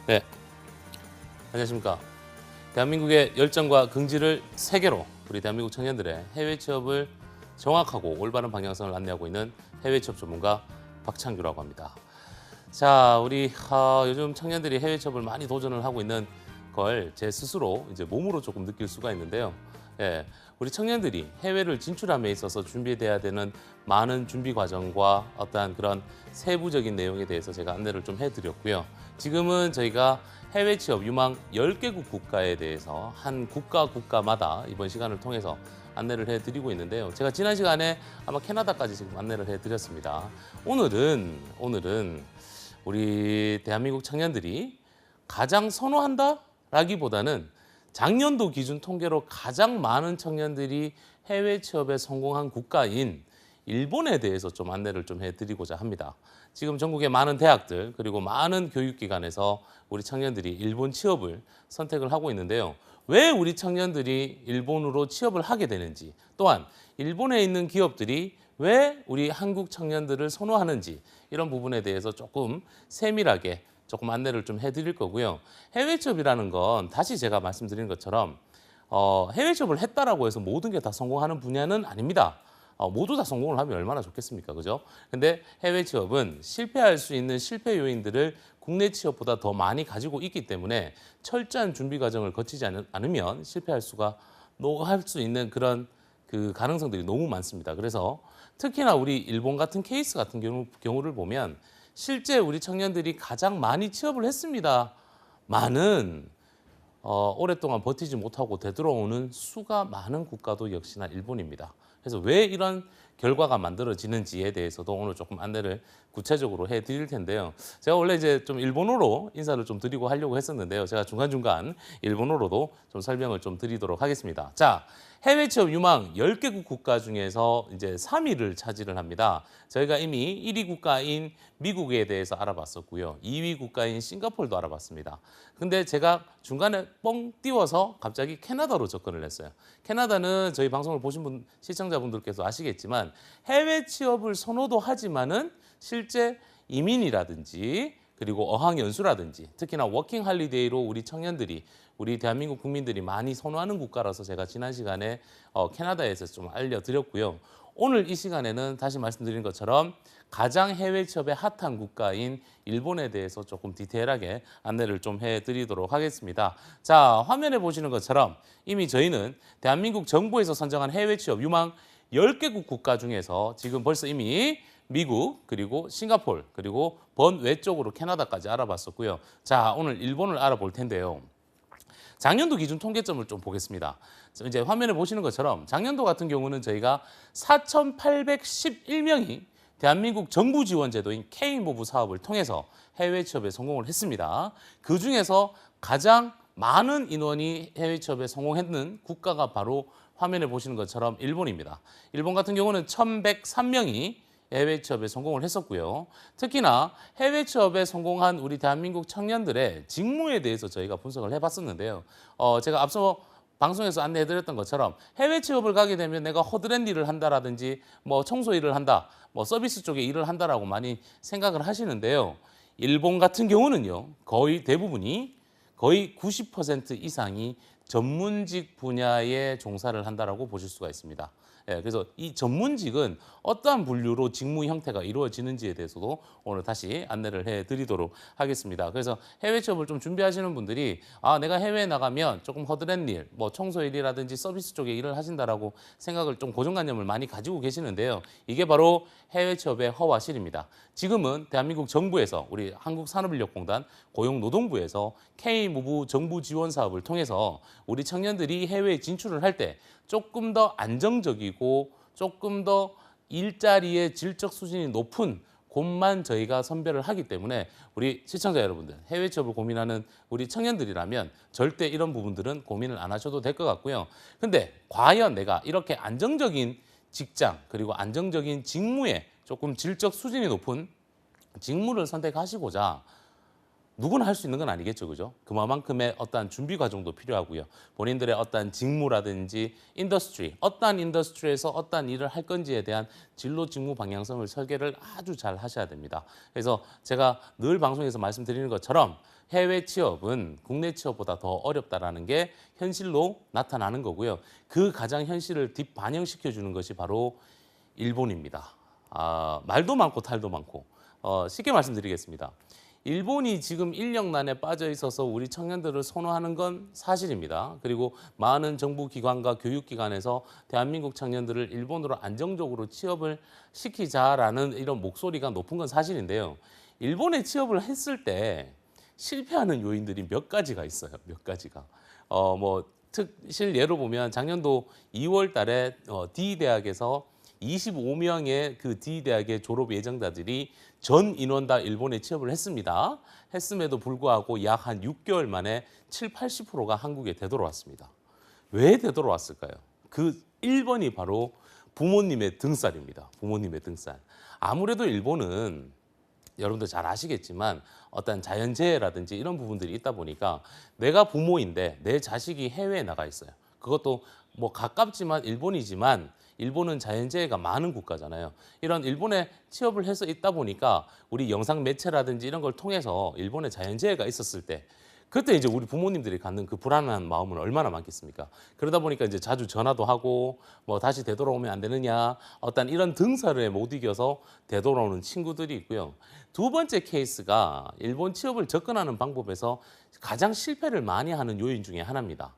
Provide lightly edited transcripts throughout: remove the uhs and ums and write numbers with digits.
네, 안녕하십니까. 대한민국의 열정과 긍지를 세계로 우리 대한민국 청년들의 해외 취업을 정확하고 올바른 방향성을 안내하고 있는 해외 취업 전문가 박창규라고 합니다. 자, 우리 요즘 청년들이 해외 취업을 많이 도전을 하고 있는 걸 제 스스로 이제 몸으로 조금 느낄 수가 있는데요. 예, 우리 청년들이 해외를 진출함에 있어서 준비돼야 되는 많은 준비 과정과 어떠한 그런 세부적인 내용에 대해서 제가 안내를 좀 해드렸고요. 지금은 저희가 해외 취업 유망 10개국 국가에 대해서 한 국가마다 이번 시간을 통해서 안내를 해드리고 있는데요. 제가 지난 시간에 아마 캐나다까지 지금 안내를 해드렸습니다. 오늘은 우리 대한민국 청년들이 가장 선호한다라기보다는 작년도 기준 통계로 가장 많은 청년들이 해외 취업에 성공한 국가인 일본에 대해서 좀 안내를 좀 해드리고자 합니다. 지금 전국의 많은 대학들 그리고 많은 교육기관에서 우리 청년들이 일본 취업을 선택을 하고 있는데요. 왜 우리 청년들이 일본으로 취업을 하게 되는지, 또한 일본에 있는 기업들이 왜 우리 한국 청년들을 선호하는지, 이런 부분에 대해서 조금 세밀하게 조금 안내를 좀 해드릴 거고요. 해외 취업이라는 건 다시 제가 말씀드린 것처럼 해외 취업을 했다라고 해서 모든 게 다 성공하는 분야는 아닙니다. 모두 다 성공을 하면 얼마나 좋겠습니까, 그죠? 근데 해외 취업은 실패할 수 있는 실패 요인들을 국내 취업보다 더 많이 가지고 있기 때문에 철저한 준비 과정을 거치지 않으면 실패할 수 있는 그런 그 가능성들이 너무 많습니다. 그래서 특히나 우리 일본 같은 케이스 같은 경우를 보면 실제 우리 청년들이 가장 많이 취업을 했습니다. 많은 오랫동안 버티지 못하고 되돌아오는 수가 많은 국가도 역시나 일본입니다. 그래서 왜 이런 결과가 만들어지는지에 대해서도 오늘 조금 안내를 구체적으로 해드릴 텐데요. 제가 원래 이제 좀 일본어로 인사를 좀 드리고 하려고 했었는데요. 제가 중간중간 일본어로도 좀 설명을 좀 드리도록 하겠습니다. 자, 해외 취업 유망 10개국 국가 중에서 이제 3위를 차지를 합니다. 저희가 이미 1위 국가인 미국에 대해서 알아봤었고요. 2위 국가인 싱가포르도 알아봤습니다. 근데 제가 중간에 뻥 띄워서 갑자기 캐나다로 접근을 했어요. 캐나다는 저희 방송을 보신 시청자분들께서 아시겠지만 해외 취업을 선호도 하지만은 실제 이민이라든지 그리고 어학연수라든지 특히나 워킹 할리데이로 우리 청년들이 우리 대한민국 국민들이 많이 선호하는 국가라서 제가 지난 시간에 캐나다에서 좀 알려드렸고요. 오늘 이 시간에는 다시 말씀드린 것처럼 가장 해외 취업에 핫한 국가인 일본에 대해서 조금 디테일하게 안내를 좀 해드리도록 하겠습니다. 자, 화면에 보시는 것처럼 이미 저희는 대한민국 정부에서 선정한 해외 취업 유망 10개국 국가 중에서 지금 벌써 이미 미국, 그리고 싱가포르, 그리고 번외 쪽으로 캐나다까지 알아봤었고요. 자, 오늘 일본을 알아볼 텐데요. 작년도 기준 통계점을 좀 보겠습니다. 이제 화면에 보시는 것처럼 작년도 같은 경우는 저희가 4,811명이 대한민국 정부 지원 제도인 K모브 사업을 통해서 해외 취업에 성공을 했습니다. 그 중에서 가장 많은 인원이 해외 취업에 성공했는 국가가 바로 화면에 보시는 것처럼 일본입니다. 일본 같은 경우는 1,103명이 해외 취업에 성공을 했었고요. 특히나 해외 취업에 성공한 우리 대한민국 청년들의 직무에 대해서 저희가 분석을 해봤었는데요. 제가 앞서 방송에서 안내해드렸던 것처럼 해외 취업을 가게 되면 내가 허드렛 일을 한다라든지 뭐 청소 일을 한다, 뭐 서비스 쪽에 일을 한다라고 많이 생각을 하시는데요. 일본 같은 경우는요, 거의 대부분이 거의 90% 이상이 전문직 분야에 종사를 한다라고 보실 수가 있습니다. 예, 그래서 이 전문직은 어떠한 분류로 직무 형태가 이루어지는지에 대해서도 오늘 다시 안내를 해드리도록 하겠습니다. 그래서 해외 취업을 좀 준비하시는 분들이 내가 해외에 나가면 조금 허드렛 일, 뭐 청소 일이라든지 서비스 쪽에 일을 하신다라고 생각을 좀 고정관념을 많이 가지고 계시는데요. 이게 바로 해외 취업의 허와 실입니다. 지금은 대한민국 정부에서 우리 한국산업인력공단 고용노동부에서 K무브 정부 지원 사업을 통해서 우리 청년들이 해외에 진출을 할 때 조금 더 안정적이고 조금 더 일자리의 질적 수준이 높은 곳만 저희가 선별을 하기 때문에 우리 시청자 여러분들, 해외 취업을 고민하는 우리 청년들이라면 절대 이런 부분들은 고민을 안 하셔도 될 것 같고요. 근데 과연 내가 이렇게 안정적인 직장 그리고 안정적인 직무에 조금 질적 수준이 높은 직무를 선택하시고자 누구나 할 수 있는 건 아니겠죠, 그죠? 그만큼의 어떠한 준비 과정도 필요하고요. 본인들의 어떠한 직무라든지 인더스트리, 어떠한 인더스트리에서 어떠한 일을 할 건지에 대한 진로 직무 방향성을 설계를 아주 잘 하셔야 됩니다. 그래서 제가 늘 방송에서 말씀드리는 것처럼 해외 취업은 국내 취업보다 더 어렵다라는 게 현실로 나타나는 거고요. 그 가장 현실을 뒷반영시켜 주는 것이 바로 일본입니다. 말도 많고 탈도 많고 쉽게 말씀드리겠습니다. 일본이 지금 인력난에 빠져 있어서 우리 청년들을 선호하는 건 사실입니다. 그리고 많은 정부 기관과 교육기관에서 대한민국 청년들을 일본으로 안정적으로 취업을 시키자라는 이런 목소리가 높은 건 사실인데요. 일본에 취업을 했을 때 실패하는 요인들이 몇 가지가 있어요. 몇 가지가. 특실 예로 보면 작년도 2월 달에 D 대학에서 25명의 그 D대학의 졸업 예정자들이 전 인원 다 일본에 취업을 했습니다. 했음에도 불구하고 약 한 6개월 만에 7, 80%가 한국에 되돌아왔습니다. 왜 되돌아왔을까요? 그 1번이 바로 부모님의 등살입니다. 부모님의 등살. 아무래도 일본은 여러분들 잘 아시겠지만 어떤 자연재해라든지 이런 부분들이 있다 보니까 내가 부모인데 내 자식이 해외에 나가 있어요. 그것도 뭐 가깝지만 일본이지만 일본은 자연재해가 많은 국가잖아요. 이런 일본에 취업을 해서 있다 보니까 우리 영상 매체라든지 이런 걸 통해서 일본에 자연재해가 있었을 때 그때 이제 우리 부모님들이 갖는 그 불안한 마음은 얼마나 많겠습니까? 그러다 보니까 이제 자주 전화도 하고 뭐 다시 되돌아오면 안 되느냐 어떤 이런 등살에 못 이겨서 되돌아오는 친구들이 있고요. 두 번째 케이스가 일본 취업을 접근하는 방법에서 가장 실패를 많이 하는 요인 중에 하나입니다.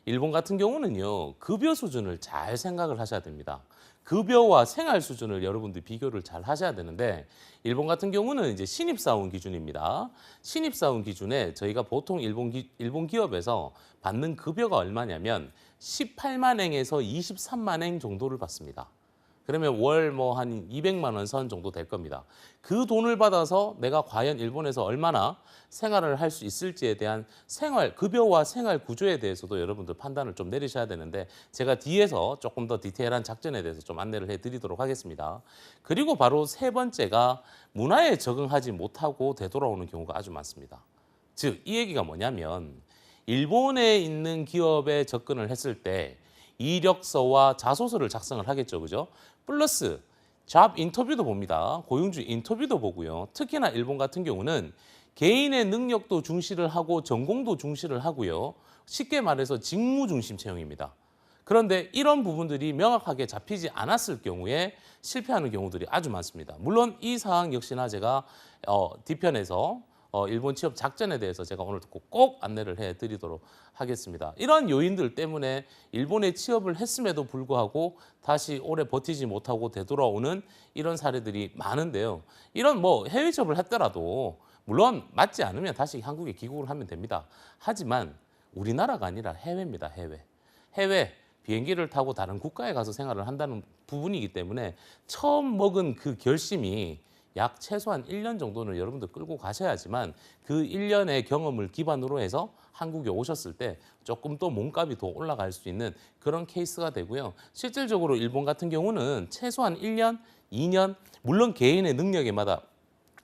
일본 같은 경우는요, 급여 수준을 잘 생각을 하셔야 됩니다. 급여와 생활 수준을 여러분들 비교를 잘 하셔야 되는데, 일본 같은 경우는 이제 신입사원 기준입니다. 신입사원 기준에 저희가 보통 일본 기업에서 받는 급여가 얼마냐면 18만 엔에서 23만 엔 정도를 받습니다. 그러면 월 뭐 한 200만 원 선 정도 될 겁니다. 그 돈을 받아서 내가 과연 일본에서 얼마나 생활을 할 수 있을지에 대한 급여와 생활 구조에 대해서도 여러분들 판단을 좀 내리셔야 되는데 제가 뒤에서 조금 더 디테일한 작전에 대해서 좀 안내를 해드리도록 하겠습니다. 그리고 바로 세 번째가 문화에 적응하지 못하고 되돌아오는 경우가 아주 많습니다. 즉, 이 얘기가 뭐냐면 일본에 있는 기업에 접근을 했을 때 이력서와 자소서를 작성을 하겠죠, 그죠? 플러스 잡 인터뷰도 봅니다. 고용주 인터뷰도 보고요. 특히나 일본 같은 경우는 개인의 능력도 중시를 하고 전공도 중시를 하고요. 쉽게 말해서 직무 중심 채용입니다. 그런데 이런 부분들이 명확하게 잡히지 않았을 경우에 실패하는 경우들이 아주 많습니다. 물론 이 사항 역시나 제가 뒤편에서 일본 취업 작전에 대해서 제가 오늘 꼭 안내를 해드리도록 하겠습니다. 이런 요인들 때문에 일본에 취업을 했음에도 불구하고 다시 오래 버티지 못하고 되돌아오는 이런 사례들이 많은데요. 이런 해외 취업을 했더라도 물론 맞지 않으면 다시 한국에 귀국을 하면 됩니다. 하지만 우리나라가 아니라 해외입니다. 해외 비행기를 타고 다른 국가에 가서 생활을 한다는 부분이기 때문에 처음 먹은 그 결심이 약 최소한 1년 정도는 여러분들 끌고 가셔야지만 그 1년의 경험을 기반으로 해서 한국에 오셨을 때 조금 더 몸값이 더 올라갈 수 있는 그런 케이스가 되고요. 실질적으로 일본 같은 경우는 최소한 1년, 2년, 물론 개인의 능력에마다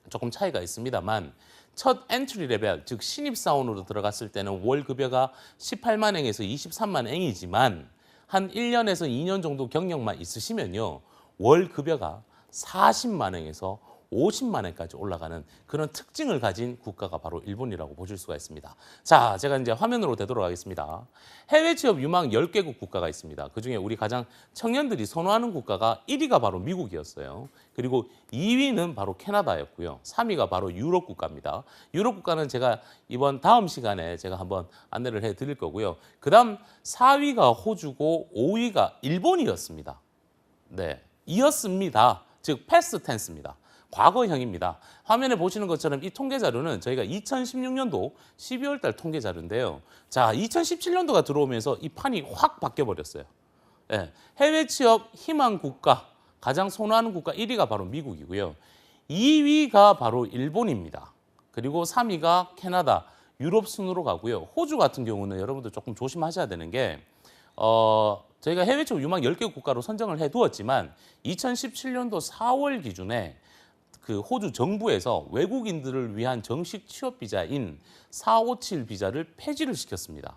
조금 차이가 있습니다만 첫 엔트리 레벨, 즉 신입사원으로 들어갔을 때는 월 급여가 18만 엔에서 23만 엔이지만 한 1년에서 2년 정도 경력만 있으시면요. 월 급여가 40만 엔에서 50만 엔까지 올라가는 그런 특징을 가진 국가가 바로 일본이라고 보실 수가 있습니다. 자, 제가 이제 화면으로 되돌아가겠습니다. 해외 취업 유망 10개국 국가가 있습니다. 그중에 우리 가장 청년들이 선호하는 국가가 1위가 바로 미국이었어요. 그리고 2위는 바로 캐나다였고요. 3위가 바로 유럽 국가입니다. 유럽 국가는 제가 다음 시간에 제가 한번 안내를 해드릴 거고요. 그다음 4위가 호주고 5위가 일본이었습니다. 네, 이었습니다. 즉 패스트 텐스입니다. 과거형입니다. 화면에 보시는 것처럼 이 통계 자료는 저희가 2016년도 12월 달 통계 자료인데요. 자, 2017년도가 들어오면서 이 판이 확 바뀌어 버렸어요. 네, 해외 취업 희망 국가, 가장 선호하는 국가 1위가 바로 미국이고요. 2위가 바로 일본입니다. 그리고 3위가 캐나다, 유럽 순으로 가고요. 호주 같은 경우는 여러분들 조금 조심하셔야 되는 게 저희가 해외 취업 유망 10개 국가로 선정을 해두었지만 2017년도 4월 기준에 그 호주 정부에서 외국인들을 위한 정식 취업 비자인 457 비자를 폐지를 시켰습니다.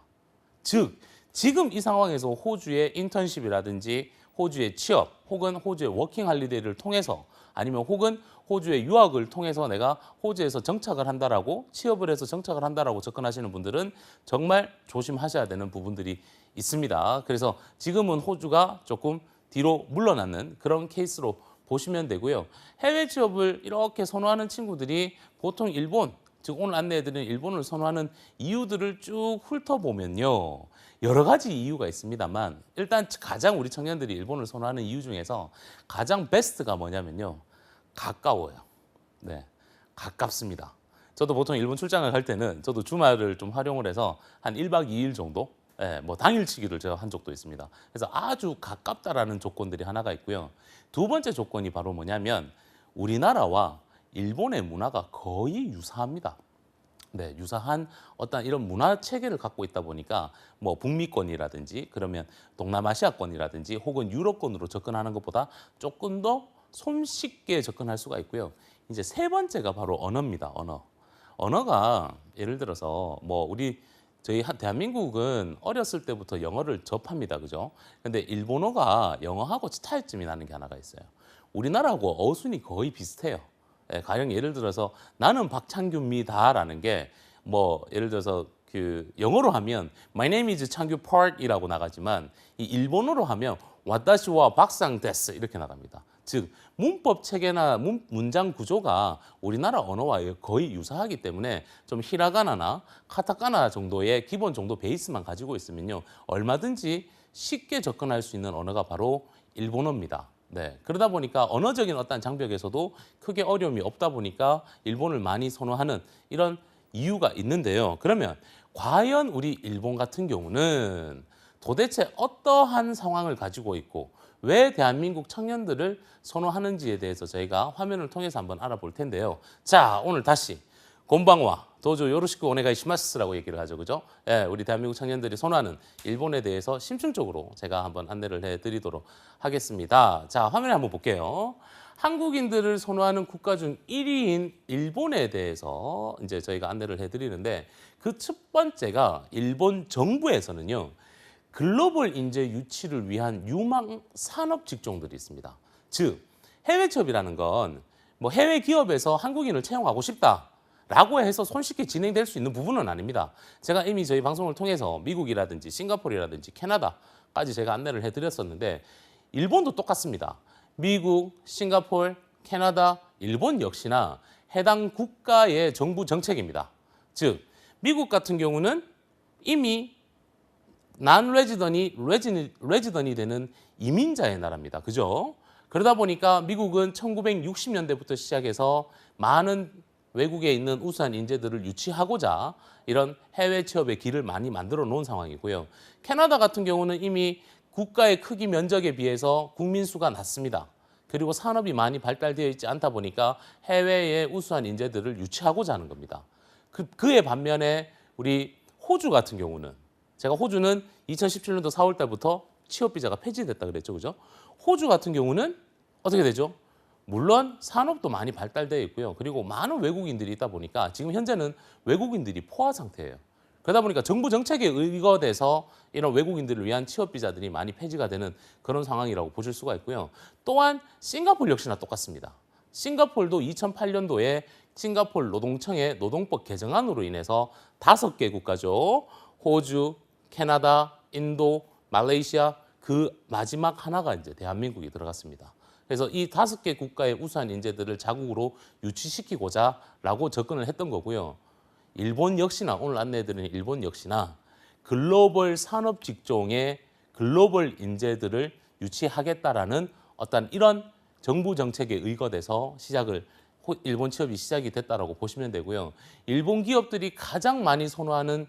즉 지금 이 상황에서 호주의 인턴십이라든지 호주의 취업 혹은 호주의 워킹 할리데이를 통해서 아니면 혹은 호주의 유학을 통해서 내가 호주에서 정착을 한다라고 취업을 해서 정착을 한다라고 접근하시는 분들은 정말 조심하셔야 되는 부분들이 있습니다. 그래서 지금은 호주가 조금 뒤로 물러나는 그런 케이스로 보시면 되고요. 해외 취업을 이렇게 선호하는 친구들이 보통 일본, 즉 오늘 안내해드리는 일본을 선호하는 이유들을 쭉 훑어보면요. 여러 가지 이유가 있습니다만 일단 가장 우리 청년들이 일본을 선호하는 이유 중에서 가장 베스트가 뭐냐면요. 가까워요. 네, 가깝습니다. 저도 보통 일본 출장을 갈 때는 저도 주말을 좀 활용을 해서 한 1박 2일 정도 뭐 당일치기를 제가 한 적도 있습니다. 그래서 아주 가깝다라는 조건들이 하나가 있고요. 두 번째 조건이 바로 뭐냐면 우리나라와 일본의 문화가 거의 유사합니다. 네, 유사한 어떤 이런 문화 체계를 갖고 있다 보니까 뭐 북미권이라든지 그러면 동남아시아권이라든지 혹은 유럽권으로 접근하는 것보다 조금 더 손쉽게 접근할 수가 있고요. 이제 세 번째가 바로 언어입니다. 언어가 예를 들어서 뭐 저희 대한민국은 어렸을 때부터 영어를 접합니다. 그죠? 근데 일본어가 영어하고 차이점이 나는 게 하나가 있어요. 우리나라하고 어순이 거의 비슷해요. 가령 예를 들어서 나는 박창규입니다라는 게 뭐 예를 들어서 그 영어로 하면 My name is 창규 Park이라고 나가지만 이 일본어로 하면 와타시와 박상 데스 이렇게 나갑니다. 즉 문법 체계나 문장 구조가 우리나라 언어와 거의 유사하기 때문에 좀 히라가나나 카타카나 정도의 기본 정도 베이스만 가지고 있으면요 얼마든지 쉽게 접근할 수 있는 언어가 바로 일본어입니다. 네, 그러다 보니까 언어적인 어떤 장벽에서도 크게 어려움이 없다 보니까 일본을 많이 선호하는 이런 이유가 있는데요. 그러면 과연 우리 일본 같은 경우는 도대체 어떠한 상황을 가지고 있고 왜 대한민국 청년들을 선호하는지에 대해서 저희가 화면을 통해서 한번 알아볼 텐데요. 자, 오늘 다시 곤방와 도저 요로시쿠 오네가이시마스라고 얘기를 하죠. 그죠? 예, 우리 대한민국 청년들이 선호하는 일본에 대해서 심층적으로 제가 한번 안내를 해드리도록 하겠습니다. 자, 화면에 한번 볼게요. 한국인들을 선호하는 국가 중 1위인 일본에 대해서 이제 저희가 안내를 해드리는데 그 첫 번째가 일본 정부에서는요. 글로벌 인재 유치를 위한 유망 산업 직종들이 있습니다. 즉 해외 취업이라는 건 뭐 해외 기업에서 한국인을 채용하고 싶다라고 해서 손쉽게 진행될 수 있는 부분은 아닙니다. 제가 이미 저희 방송을 통해서 미국이라든지 싱가포르라든지 캐나다까지 제가 안내를 해드렸었는데 일본도 똑같습니다. 미국, 싱가포르, 캐나다, 일본 역시나 해당 국가의 정부 정책입니다. 즉 미국 같은 경우는 이미 레지던이 되는 이민자의 나라입니다. 그죠? 그러다 보니까 미국은 1960년대부터 시작해서 많은 외국에 있는 우수한 인재들을 유치하고자 이런 해외 취업의 길을 많이 만들어 놓은 상황이고요. 캐나다 같은 경우는 이미 국가의 크기 면적에 비해서 국민 수가 낮습니다. 그리고 산업이 많이 발달되어 있지 않다 보니까 해외의 우수한 인재들을 유치하고자 하는 겁니다. 그에 반면에 우리 호주 같은 경우는 제가 호주는 2017년도 4월 달부터 취업 비자가 폐지됐다 그랬죠. 그죠? 호주 같은 경우는 어떻게 되죠? 물론 산업도 많이 발달되어 있고요. 그리고 많은 외국인들이 있다 보니까 지금 현재는 외국인들이 포화 상태예요. 그러다 보니까 정부 정책에 의거돼서 이런 외국인들을 위한 취업 비자들이 많이 폐지가 되는 그런 상황이라고 보실 수가 있고요. 또한 싱가포르 역시나 똑같습니다. 싱가포르도 2008년도에 싱가포르 노동청의 노동법 개정안으로 인해서 5개 국가죠. 호주, 캐나다, 인도, 말레이시아 그 마지막 하나가 이제 대한민국이 들어갔습니다. 그래서 이 5개 국가의 우수한 인재들을 자국으로 유치시키고자라고 접근을 했던 거고요. 일본 역시나 오늘 안내해드리는 일본 역시나 글로벌 산업 직종의 글로벌 인재들을 유치하겠다라는 어떤 이런 정부 정책에 의거돼서 일본 취업이 시작이 됐다라고 보시면 되고요. 일본 기업들이 가장 많이 선호하는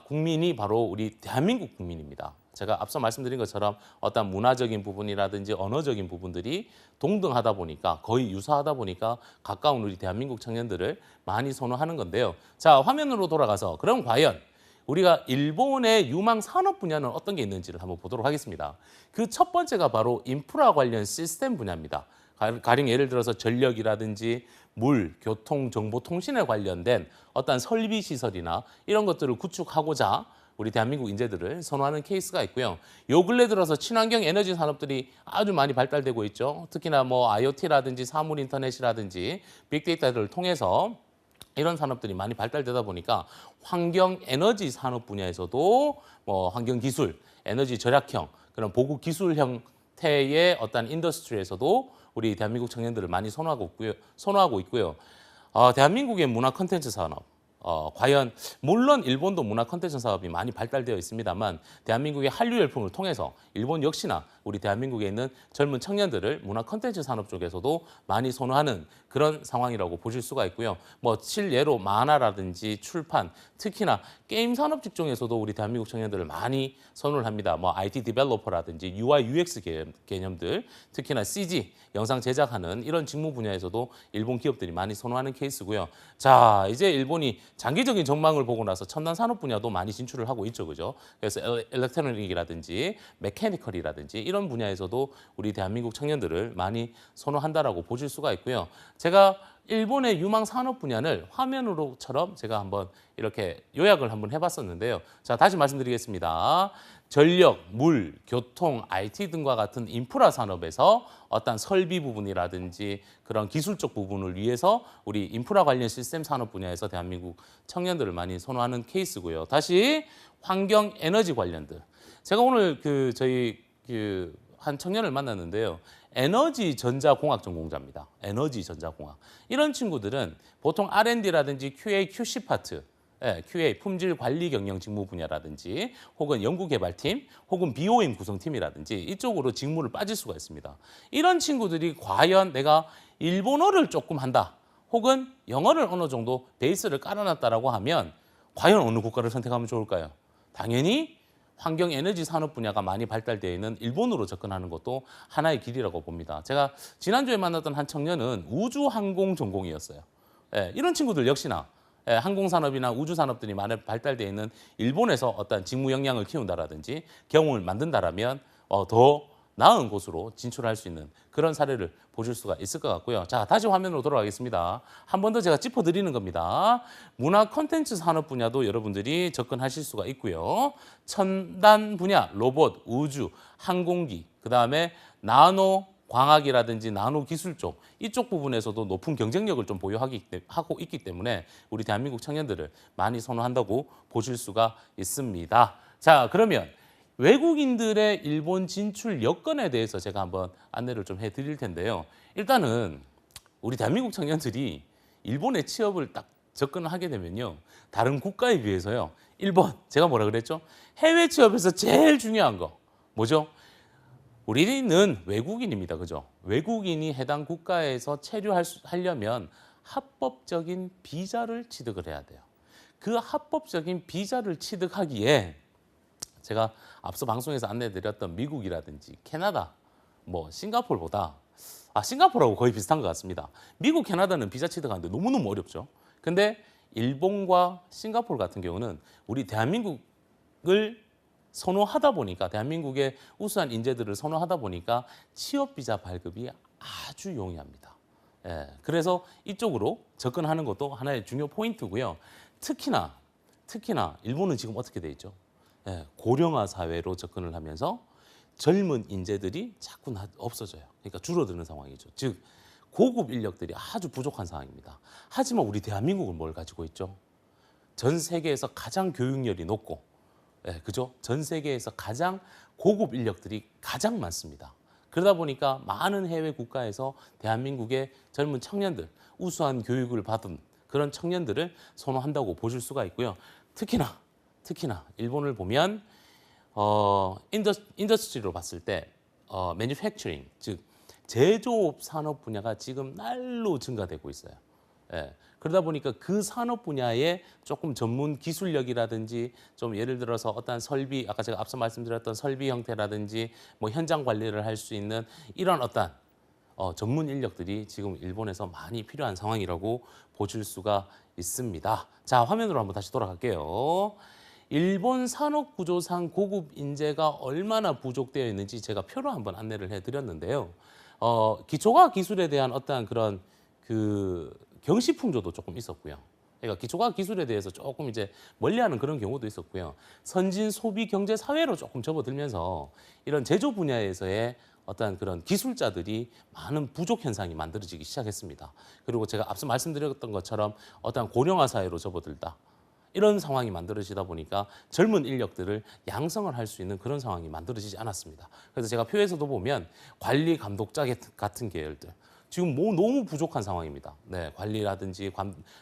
국민이 바로 우리 대한민국 국민입니다. 제가 앞서 말씀드린 것처럼 어떤 문화적인 부분이라든지 언어적인 부분들이 동등하다 보니까 거의 유사하다 보니까 가까운 우리 대한민국 청년들을 많이 선호하는 건데요. 자, 화면으로 돌아가서 그럼 과연 우리가 일본의 유망 산업 분야는 어떤 게 있는지를 한번 보도록 하겠습니다. 그 첫 번째가 바로 인프라 관련 시스템 분야입니다. 가령 예를 들어서 전력이라든지 물, 교통, 정보, 통신에 관련된 어떤 설비 시설이나 이런 것들을 구축하고자 우리 대한민국 인재들을 선호하는 케이스가 있고요. 요 근래 들어서 친환경 에너지 산업들이 아주 많이 발달되고 있죠. 특히나 뭐 IoT라든지 사물 인터넷이라든지 빅데이터를 통해서 이런 산업들이 많이 발달되다 보니까 환경 에너지 산업 분야에서도 뭐 환경 기술, 에너지 절약형 그런 보급 기술 형태의 어떤 인더스트리에서도 우리 대한민국 청년들을 많이 선호하고 있고요. 대한민국의 문화 콘텐츠 산업 과연 물론 일본도 문화 콘텐츠 사업이 많이 발달되어 있습니다만 대한민국의 한류 열풍을 통해서 일본 역시나 우리 대한민국에 있는 젊은 청년들을 문화 콘텐츠 산업 쪽에서도 많이 선호하는 그런 상황이라고 보실 수가 있고요. 뭐 실예로 만화라든지 출판, 특히나 게임 산업 직종에서도 우리 대한민국 청년들을 많이 선호를 합니다. 뭐 IT 디벨로퍼라든지 UI, UX 개념들, 특히나 CG, 영상 제작하는 이런 직무 분야에서도 일본 기업들이 많이 선호하는 케이스고요. 자, 이제 일본이 장기적인 전망을 보고 나서 첨단 산업 분야도 많이 진출을 하고 있죠, 그죠? 그래서 일렉트로닉이라든지 메캐니컬이라든지 이런 분야에서도 우리 대한민국 청년들을 많이 선호한다라고 보실 수가 있고요. 제가 일본의 유망 산업 분야를 화면으로처럼 제가 한번 이렇게 요약을 한번 해봤었는데요. 자, 다시 말씀드리겠습니다. 전력, 물, 교통, IT 등과 같은 인프라 산업에서 어떤 설비 부분이라든지 그런 기술적 부분을 위해서 우리 인프라 관련 시스템 산업 분야에서 대한민국 청년들을 많이 선호하는 케이스고요. 다시 환경 에너지 관련들. 제가 오늘 저희 한 청년을 만났는데요. 에너지 전자공학 전공자입니다. 에너지 전자공학. 이런 친구들은 보통 R&D라든지 QA, QC 파트, QA, 품질 관리 경영 직무 분야라든지 혹은 연구개발팀 혹은 BOM 구성팀이라든지 이쪽으로 직무를 빠질 수가 있습니다. 이런 친구들이 과연 내가 일본어를 조금 한다 혹은 영어를 어느 정도 베이스를 깔아놨다라고 하면 과연 어느 국가를 선택하면 좋을까요? 당연히 환경 에너지 산업 분야가 많이 발달되어 있는 일본으로 접근하는 것도 하나의 길이라고 봅니다. 제가 지난주에 만났던 한 청년은 우주항공 전공이었어요. 이런 친구들 역시나 항공산업이나 우주산업들이 많이 발달되어 있는 일본에서 어떤 직무 역량을 키운다라든지 경험을 만든다라면 더 나은 곳으로 진출할 수 있는 그런 사례를 보실 수가 있을 것 같고요. 자, 다시 화면으로 돌아가겠습니다. 한 번 더 제가 짚어드리는 겁니다. 문화 콘텐츠 산업 분야도 여러분들이 접근하실 수가 있고요. 첨단 분야, 로봇, 우주, 항공기, 그다음에 나노 광학이라든지 나노 기술 쪽 이쪽 부분에서도 높은 경쟁력을 좀 보유하고 있기 때문에 우리 대한민국 청년들을 많이 선호한다고 보실 수가 있습니다. 자, 그러면 외국인들의 일본 진출 여건에 대해서 제가 한번 안내를 좀 해드릴 텐데요. 일단은 우리 대한민국 청년들이 일본에 취업을 딱 접근을 하게 되면요. 다른 국가에 비해서요. 1번, 제가 뭐라 그랬죠? 해외 취업에서 제일 중요한 거 뭐죠? 우리는 외국인입니다. 그죠? 외국인이 해당 국가에서 체류하려면 합법적인 비자를 취득을 해야 돼요. 그 합법적인 비자를 취득하기에 제가 앞서 방송에서 안내드렸던 미국이라든지 캐나다, 뭐 싱가포르보다 싱가포르하고 거의 비슷한 것 같습니다. 미국, 캐나다는 비자 취득하는데 너무너무 어렵죠. 근데 일본과 싱가포르 같은 경우는 우리 대한민국을 선호하다 보니까 대한민국의 우수한 인재들을 선호하다 보니까 취업 비자 발급이 아주 용이합니다. 그래서 이쪽으로 접근하는 것도 하나의 중요 포인트고요. 특히나 일본은 지금 어떻게 돼 있죠? 고령화 사회로 접근을 하면서 젊은 인재들이 자꾸 없어져요. 그러니까 줄어드는 상황이죠. 즉 고급 인력들이 아주 부족한 상황입니다. 하지만 우리 대한민국은 뭘 가지고 있죠? 전 세계에서 가장 교육열이 높고, 그죠? 전 세계에서 가장 고급 인력들이 가장 많습니다. 그러다 보니까 많은 해외 국가에서 대한민국의 젊은 청년들, 우수한 교육을 받은 그런 청년들을 선호한다고 보실 수가 있고요. 특히나 일본을 보면 인더스트리로 봤을 때 매니팩처링, 즉 제조업 산업 분야가 지금 날로 증가되고 있어요. 그러다 보니까 그 산업 분야에 조금 전문 기술력이라든지 좀 예를 들어서 어떤 설비, 아까 제가 앞서 말씀드렸던 설비 형태라든지 뭐 현장 관리를 할 수 있는 이런 어떤 전문 인력들이 지금 일본에서 많이 필요한 상황이라고 보실 수가 있습니다. 자, 화면으로 한번 다시 돌아갈게요. 일본 산업 구조상 고급 인재가 얼마나 부족되어 있는지 제가 표로 한번 안내를 해드렸는데요. 기초과학 기술에 대한 어떠한 그런 그 경시풍조도 조금 있었고요. 그러니까 기초과학 기술에 대해서 조금 이제 멀리하는 그런 경우도 있었고요. 선진 소비 경제 사회로 조금 접어들면서 이런 제조 분야에서의 어떤 그런 기술자들이 많은 부족 현상이 만들어지기 시작했습니다. 그리고 제가 앞서 말씀드렸던 것처럼 어떤 고령화 사회로 접어들다. 이런 상황이 만들어지다 보니까 젊은 인력들을 양성을 할 수 있는 그런 상황이 만들어지지 않았습니다. 그래서 제가 표에서도 보면 관리 감독자 같은 계열들 지금 뭐 너무 부족한 상황입니다. 네, 관리라든지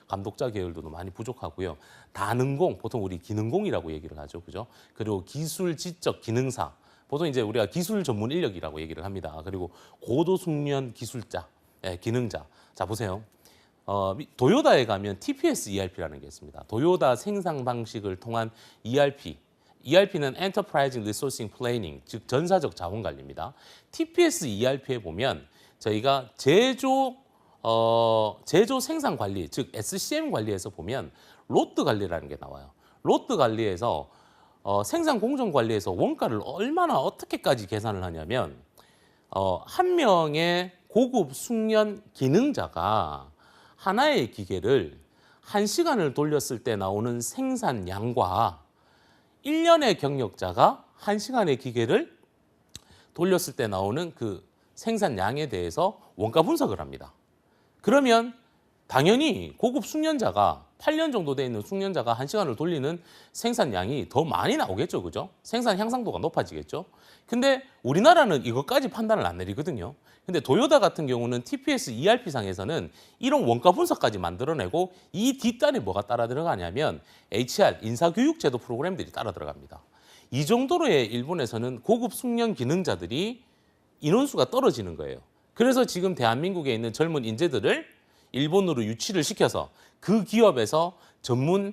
감독자 계열도 많이 부족하고요. 다능공, 보통 우리 기능공이라고 얘기를 하죠, 그죠? 그리고 기술 지적 기능사, 보통 이제 우리가 기술 전문 인력이라고 얘기를 합니다. 그리고 고도 숙련 기술자, 기능자. 자 보세요. 도요다에 가면 TPS ERP라는 게 있습니다. 도요다 생산 방식을 통한 ERP. ERP는 Enterprise Resourcing Planning, 즉 전사적 자원 관리입니다. TPS ERP에 보면 저희가 제조 생산 관리, 즉 SCM 관리에서 보면 로트 관리라는 게 나와요. 로트 관리에서 생산 공정 관리에서 원가를 얼마나 어떻게까지 계산을 하냐면 한 명의 고급 숙련 기능자가 하나의 기계를 1시간을 돌렸을 때 나오는 생산량과 1년의 경력자가 1시간의 기계를 돌렸을 때 나오는 그 생산량에 대해서 원가 분석을 합니다. 그러면 당연히 고급 숙련자가 8년 정도 돼 있는 숙련자가 1시간을 돌리는 생산량이 더 많이 나오겠죠. 그죠? 생산 향상도가 높아지겠죠. 근데 우리나라는 이것까지 판단을 안 내리거든요. 근데 도요타 같은 경우는 TPS ERP상에서는 이런 원가 분석까지 만들어내고 이 뒷단에 뭐가 따라 들어가냐면 HR, 인사교육제도 프로그램들이 따라 들어갑니다. 이 정도로의 일본에서는 고급 숙련 기능자들이 인원수가 떨어지는 거예요. 그래서 지금 대한민국에 있는 젊은 인재들을 일본으로 유치를 시켜서 그 기업에서 전문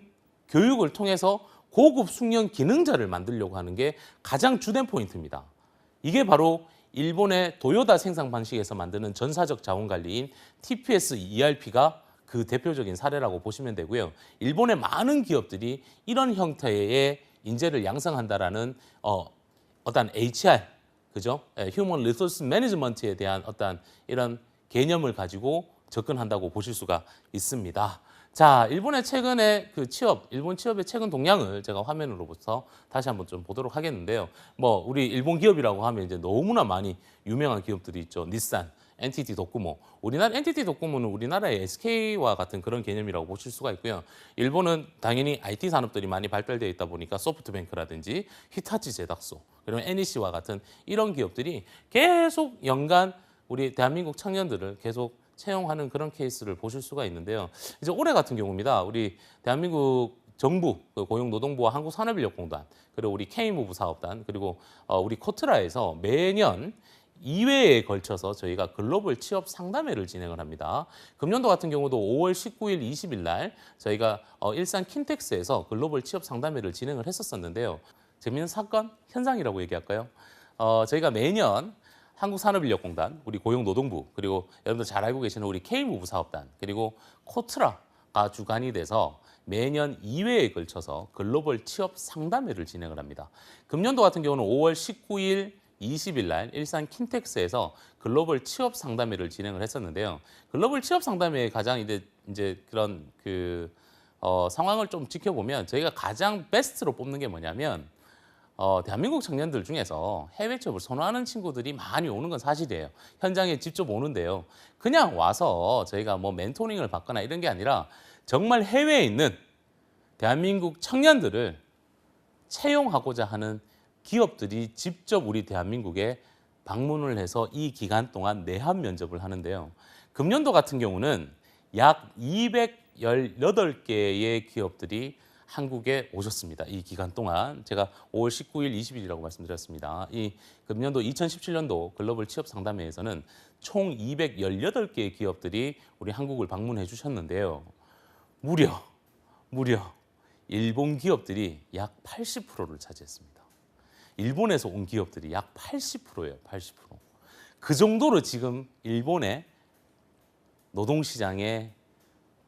교육을 통해서 고급 숙련 기능자를 만들려고 하는 게 가장 주된 포인트입니다. 이게 바로 일본의 도요타 생산 방식에서 만드는 전사적 자원 관리인 TPS ERP가 그 대표적인 사례라고 보시면 되고요. 일본의 많은 기업들이 이런 형태의 인재를 양성한다라는 어떤 HR, 그죠? Human Resource Management에 대한 어떤 이런 개념을 가지고 접근한다고 보실 수가 있습니다. 자, 일본의 최근의 그 일본 취업의 최근 동향을 제가 화면으로부터 다시 한번 좀 보도록 하겠는데요. 뭐 우리 일본 기업이라고 하면 이제 너무나 많이 유명한 기업들이 있죠. 닛산, NTT 도코모. 우리나라 NTT 도코모는 우리나라의 SK와 같은 그런 개념이라고 보실 수가 있고요. 일본은 당연히 IT 산업들이 많이 발달되어 있다 보니까 소프트뱅크라든지 히타치 제닥소, 그리고 NEC와 같은 이런 기업들이 계속 연간 우리 대한민국 청년들을 계속 채용하는 그런 케이스를 보실 수가 있는데요. 이제 올해 같은 경우입니다. 우리 대한민국 정부, 고용노동부와 한국산업인력공단, 그리고 우리 K무브 사업단, 그리고 우리 코트라에서 매년 2회에 걸쳐서 저희가 글로벌 취업 상담회를 진행을 합니다. 금년도 같은 경우도 5월 19일, 20일 날 저희가 일산 킨텍스에서 글로벌 취업 상담회를 진행을 했었는데요. 재미있는 사건, 현상이라고 얘기할까요? 저희가 매년 한국산업인력공단, 우리 고용노동부, 그리고 여러분들 잘 알고 계시는 우리 K무브 사업단, 그리고 코트라가 주관이 돼서 매년 2회에 걸쳐서 글로벌 취업 상담회를 진행을 합니다. 금년도 같은 경우는 5월 19일, 20일 날 일산 킨텍스에서 글로벌 취업 상담회를 진행을 했었는데요. 글로벌 취업 상담회의 가장 이제 그런 상황을 좀 지켜보면 저희가 가장 베스트로 뽑는 게 뭐냐면 대한민국 청년들 중에서 해외 취업을 선호하는 친구들이 많이 오는 건 사실이에요. 현장에 직접 오는데요. 그냥 와서 저희가 뭐 멘토링을 받거나 이런 게 아니라 정말 해외에 있는 대한민국 청년들을 채용하고자 하는 기업들이 직접 우리 대한민국에 방문을 해서 이 기간 동안 내한 면접을 하는데요. 금년도 같은 경우는 약 218개의 기업들이 한국에 오셨습니다. 이 기간 동안 제가 5월 19일, 20일이라고 말씀드렸습니다. 이 금년도 2017년도 글로벌 취업 상담회에서는 총 218개의 기업들이 우리 한국을 방문해 주셨는데요. 무려 일본 기업들이 약 80%를 차지했습니다. 일본에서 온 기업들이 약 80%예요. 80%. 그 정도로 지금 일본의 노동시장에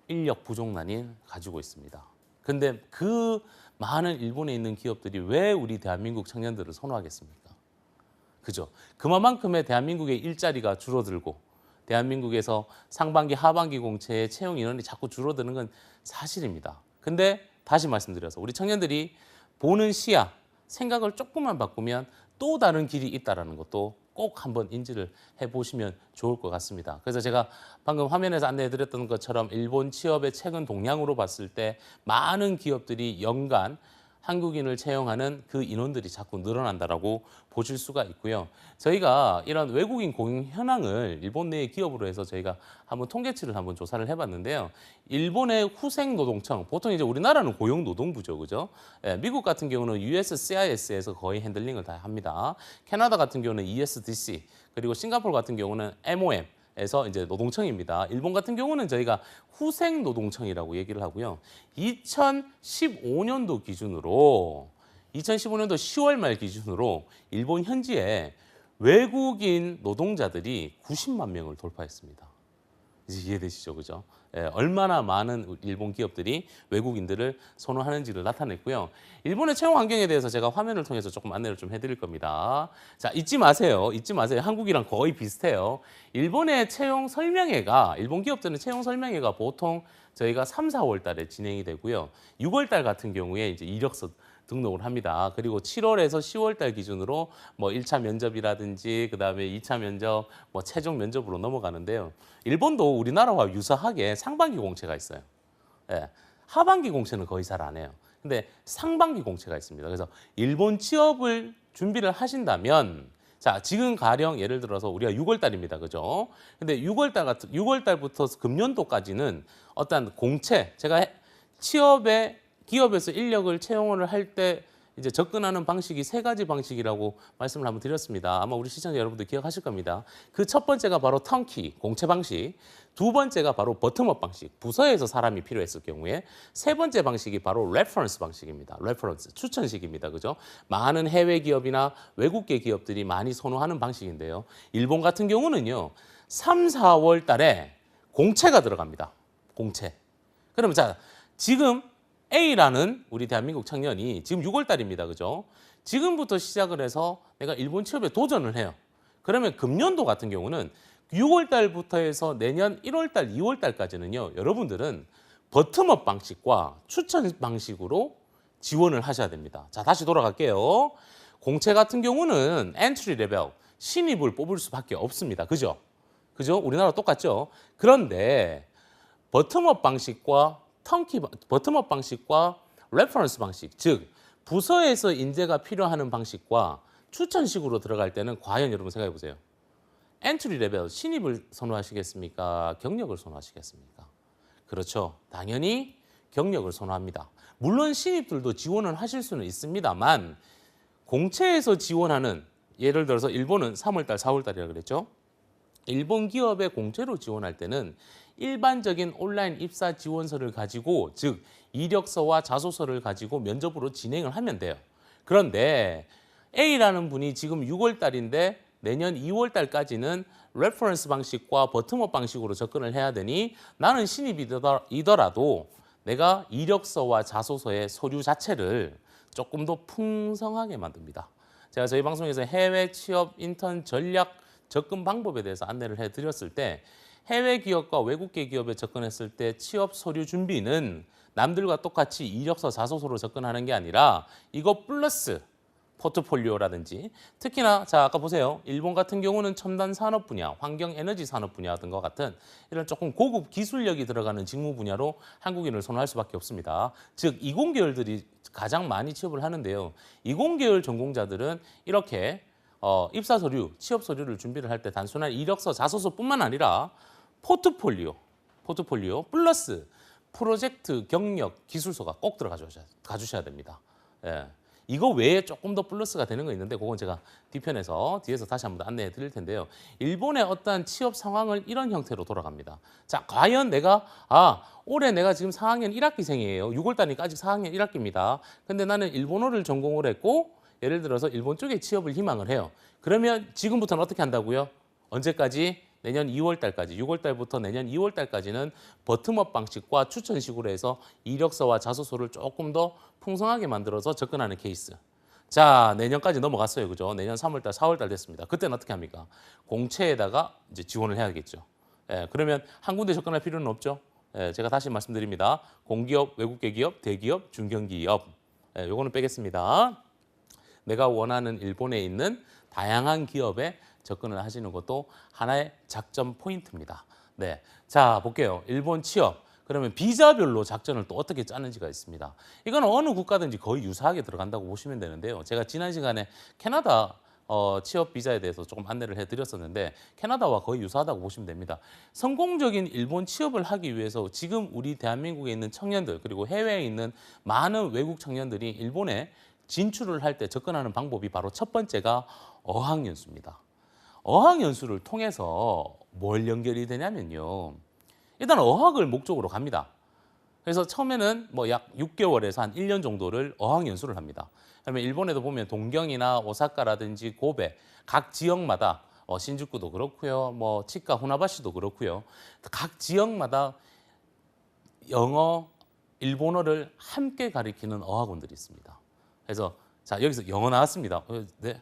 인력 부족난이 가지고 있습니다. 근데 그 많은 일본에 있는 기업들이 왜 우리 대한민국 청년들을 선호하겠습니까? 그죠? 그만큼의 대한민국의 일자리가 줄어들고 대한민국에서 상반기, 하반기 공채의 채용 인원이 자꾸 줄어드는 건 사실입니다. 근데 다시 말씀드려서 우리 청년들이 보는 시야, 생각을 조금만 바꾸면 또 다른 길이 있다는 것도 꼭 한번 인지를 해보시면 좋을 것 같습니다. 그래서 제가 방금 화면에서 안내해드렸던 것처럼 일본 취업의 최근 동향으로 봤을 때 많은 기업들이 연간 한국인을 채용하는 그 인원들이 자꾸 늘어난다라고 보실 수가 있고요. 저희가 이런 외국인 고용 현황을 일본 내의 기업으로 해서 저희가 한번 통계치를 한번 조사를 해봤는데요. 일본의 후생노동청, 보통 이제 우리나라는 고용노동부죠, 그죠? 예, 미국 같은 경우는 USCIS에서 거의 핸들링을 다 합니다. 캐나다 같은 경우는 ESDC, 그리고 싱가포르 같은 경우는 MOM. 에서 이제 노동청입니다. 일본 같은 경우는 저희가 후생 노동청이라고 얘기를 하고요. 2015년도 기준으로 2015년도 10월 말 기준으로 일본 현지에 외국인 노동자들이 90만 명을 돌파했습니다. 이제 이해되시죠, 그죠? 예, 얼마나 많은 일본 기업들이 외국인들을 선호하는지를 나타냈고요. 일본의 채용 환경에 대해서 제가 화면을 통해서 조금 안내를 좀 해드릴 겁니다. 자, 잊지 마세요. 잊지 마세요. 한국이랑 거의 비슷해요. 일본의 채용 설명회가, 일본 기업들은 채용 설명회가 보통 저희가 3, 4월 달에 진행이 되고요. 6월 달 같은 경우에 이제 이력서 등록을 합니다. 그리고 7월에서 10월 달 기준으로 뭐 1차 면접이라든지 그다음에 2차 면접, 뭐 최종 면접으로 넘어가는데요. 일본도 우리나라와 유사하게 상반기 공채가 있어요. 예. 하반기 공채는 거의 잘 안 해요. 근데 상반기 공채가 있습니다. 그래서 일본 취업을 준비를 하신다면 자, 지금 가령 예를 들어서 우리가 6월 달입니다. 그죠? 근데 6월 달부터 금년도까지는 어떤 공채, 제가 취업에 기업에서 인력을 채용을 할 때 이제 접근하는 방식이 세 가지 방식이라고 말씀을 한번 드렸습니다. 아마 우리 시청자 여러분들 기억하실 겁니다. 그 첫 번째가 바로 턴키, 공채 방식. 두 번째가 바로 버텀업 방식, 부서에서 사람이 필요했을 경우에. 세 번째 방식이 바로 레퍼런스 방식입니다. 레퍼런스, 추천식입니다. 그죠? 많은 해외 기업이나 외국계 기업들이 많이 선호하는 방식인데요. 일본 같은 경우는요, 3, 4월 달에 공채가 들어갑니다. 공채. 그러면 자, 지금 A라는 우리 대한민국 청년이 지금 6월 달입니다. 그죠? 지금부터 시작을 해서 내가 일본 취업에 도전을 해요. 그러면 금년도 같은 경우는 6월 달부터 해서 내년 1월 달, 2월 달까지는요. 여러분들은 버텀업 방식과 추천 방식으로 지원을 하셔야 됩니다. 자, 다시 돌아갈게요. 공채 같은 경우는 엔트리 레벨, 신입을 뽑을 수밖에 없습니다. 그죠? 그죠? 우리나라 똑같죠? 그런데 버텀업 방식과 버텀업 방식과 레퍼런스 방식, 즉 부서에서 인재가 필요한 방식과 추천식으로 들어갈 때는 과연 여러분 생각해 보세요. 엔트리 레벨, 신입을 선호하시겠습니까? 경력을 선호하시겠습니까? 그렇죠. 당연히 경력을 선호합니다. 물론 신입들도 지원을 하실 수는 있습니다만 공채에서 지원하는, 예를 들어서 일본은 3월 달, 4월 달이라고 그랬죠. 일본 기업의 공채로 지원할 때는 일반적인 온라인 입사 지원서를 가지고, 즉 이력서와 자소서를 가지고 면접으로 진행을 하면 돼요. 그런데 A라는 분이 지금 6월 달인데 내년 2월 달까지는 레퍼런스 방식과 버텀업 방식으로 접근을 해야 되니 나는 신입이더라도 내가 이력서와 자소서의 서류 자체를 조금 더 풍성하게 만듭니다. 제가 저희 방송에서 해외 취업 인턴 전략 접근 방법에 대해서 안내를 해드렸을 때 해외 기업과 외국계 기업에 접근했을 때 취업 서류 준비는 남들과 똑같이 이력서, 자소서로 접근하는 게 아니라 이거 플러스 포트폴리오라든지, 특히나 자 아까 보세요. 일본 같은 경우는 첨단 산업 분야, 환경 에너지 산업 분야 등과 같은 이런 조금 고급 기술력이 들어가는 직무 분야로 한국인을 선호할 수밖에 없습니다. 즉 이공계열들이 가장 많이 취업을 하는데요. 이공계열 전공자들은 이렇게 입사 서류, 취업 서류를 준비를 할 때 단순한 이력서, 자소서뿐만 아니라 포트폴리오 플러스 프로젝트, 경력, 기술서가 꼭 가주셔야 됩니다. 예. 이거 외에 조금 더 플러스가 되는 거 있는데 그건 제가 뒤에서 다시 한번 안내해 드릴 텐데요. 일본의 어떠한 취업 상황을 이런 형태로 돌아갑니다. 자, 과연 내가 올해 내가 지금 4학년 1학기생이에요. 6월 달이니까 아직 4학년 1학기입니다. 근데 나는 일본어를 전공을 했고 예를 들어서 일본 쪽에 취업을 희망을 해요. 그러면 지금부터는 어떻게 한다고요? 언제까지? 내년 2월 달까지, 6월 달부터 내년 2월 달까지는 버텀업 방식과 추천식으로 해서 이력서와 자소서를 조금 더 풍성하게 만들어서 접근하는 케이스. 자, 내년까지 넘어갔어요. 그죠? 내년 3월 달, 4월 달 됐습니다. 그때는 어떻게 합니까? 공채에다가 이제 지원을 해야겠죠. 예, 그러면 한 군데 접근할 필요는 없죠. 예, 제가 다시 말씀드립니다. 공기업, 외국계 기업, 대기업, 중견기업. 예, 요거는 빼겠습니다. 내가 원하는 일본에 있는 다양한 기업에 접근을 하시는 것도 하나의 작전 포인트입니다. 네, 자 볼게요. 일본 취업. 그러면 비자별로 작전을 또 어떻게 짜는지가 있습니다. 이건 어느 국가든지 거의 유사하게 들어간다고 보시면 되는데요. 제가 지난 시간에 캐나다 취업 비자에 대해서 조금 안내를 해드렸었는데 캐나다와 거의 유사하다고 보시면 됩니다. 성공적인 일본 취업을 하기 위해서 지금 우리 대한민국에 있는 청년들 그리고 해외에 있는 많은 외국 청년들이 일본에 진출을 할 때 접근하는 방법이 바로 첫 번째가 어학연수입니다. 어학연수를 통해서 뭘 연결이 되냐면요. 일단 어학을 목적으로 갑니다. 그래서 처음에는 뭐 약 6개월에서 한 1년 정도를 어학연수를 합니다. 그러면 일본에도 보면 동경이나 오사카라든지 고베 각 지역마다 신주쿠도 그렇고요. 뭐 치카 후나바시도 그렇고요. 각 지역마다 영어, 일본어를 함께 가리키는 어학원들이 있습니다. 그래서 자 여기서 영어 나왔습니다. 네,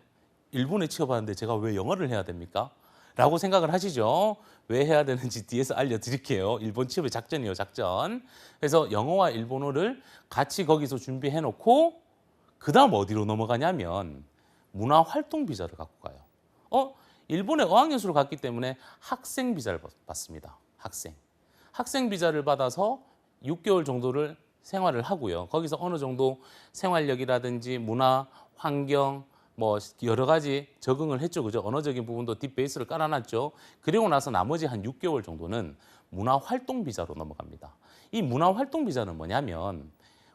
일본에 취업하는데 제가 왜 영어를 해야 됩니까? 라고 생각을 하시죠. 왜 해야 되는지 뒤에서 알려드릴게요. 일본 취업의 작전이에요, 작전. 그래서 영어와 일본어를 같이 거기서 준비해 놓고 그 다음 어디로 넘어가냐면 문화활동 비자를 갖고 가요. 일본에 어학연수를 갔기 때문에 학생 비자를 받습니다. 학생 비자를 받아서 6개월 정도를 생활을 하고요. 거기서 어느 정도 생활력이라든지 문화, 환경, 뭐 여러 가지 적응을 했죠. 그죠? 언어적인 부분도 딥베이스를 깔아놨죠. 그리고 나서 나머지 한 6개월 정도는 문화활동 비자로 넘어갑니다. 이 문화활동 비자는 뭐냐면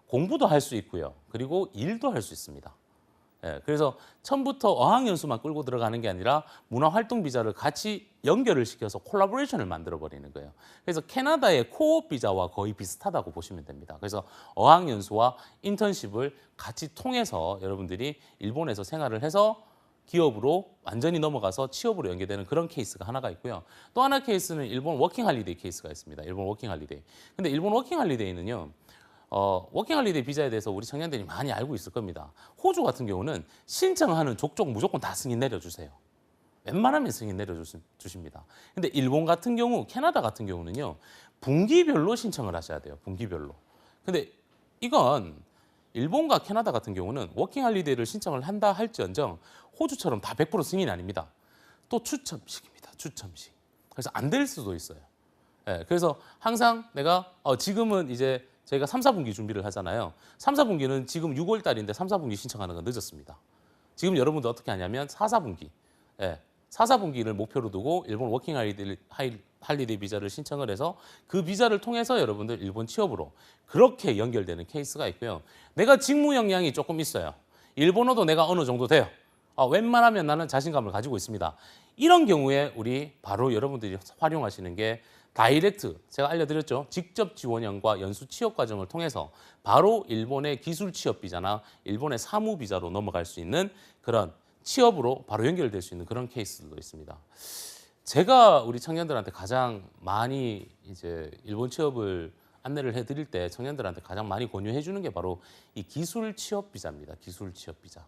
공부도 할 수 있고요. 그리고 일도 할 수 있습니다. 예, 그래서 처음부터 어학연수만 끌고 들어가는 게 아니라 문화활동 비자를 같이 연결을 시켜서 콜라보레이션을 만들어 버리는 거예요. 그래서 캐나다의 코업 비자와 거의 비슷하다고 보시면 됩니다. 그래서 어학연수와 인턴십을 같이 통해서 여러분들이 일본에서 생활을 해서 기업으로 완전히 넘어가서 취업으로 연계되는 그런 케이스가 하나가 있고요. 또 하나 케이스는 일본 워킹할리데이 케이스가 있습니다. 일본 워킹할리데이. 근데 일본 워킹할리데이는요. 워킹홀리데이 비자에 대해서 우리 청년들이 많이 알고 있을 겁니다. 호주 같은 경우는 신청하는 족족 무조건 다 승인 내려주세요. 웬만하면 승인 내려주십니다. 근데 일본 같은 경우, 캐나다 같은 경우는요, 분기별로 신청을 하셔야 돼요. 분기별로. 근데 이건 일본과 캐나다 같은 경우는 워킹홀리데이를 신청을 한다 할지언정 호주처럼 다 100% 승인이 아닙니다. 또 추첨식입니다. 추첨식. 그래서 안 될 수도 있어요. 예, 그래서 항상 내가 지금은 이제 저희가 3, 4분기 준비를 하잖아요. 3, 4분기는 지금 6월 달인데 3, 4분기 신청하는 건 늦었습니다. 지금 여러분들 어떻게 하냐면 4, 4분기, 4, 4분기를 목표로 두고 일본 워킹 할리데이 비자를 신청을 해서 그 비자를 통해서 여러분들 일본 취업으로 그렇게 연결되는 케이스가 있고요. 내가 직무 역량이 조금 있어요. 일본어도 내가 어느 정도 돼요. 웬만하면 나는 자신감을 가지고 있습니다. 이런 경우에 우리 바로 여러분들이 활용하시는 게 다이렉트, 제가 알려드렸죠. 직접 지원형과 연수 취업 과정을 통해서 바로 일본의 기술 취업 비자나 일본의 사무 비자로 넘어갈 수 있는 그런 취업으로 바로 연결될 수 있는 그런 케이스도 있습니다. 제가 우리 청년들한테 가장 많이 이제 일본 취업을 안내를 해드릴 때 청년들한테 가장 많이 권유해 주는 게 바로 이 기술 취업 비자입니다. 기술 취업 비자.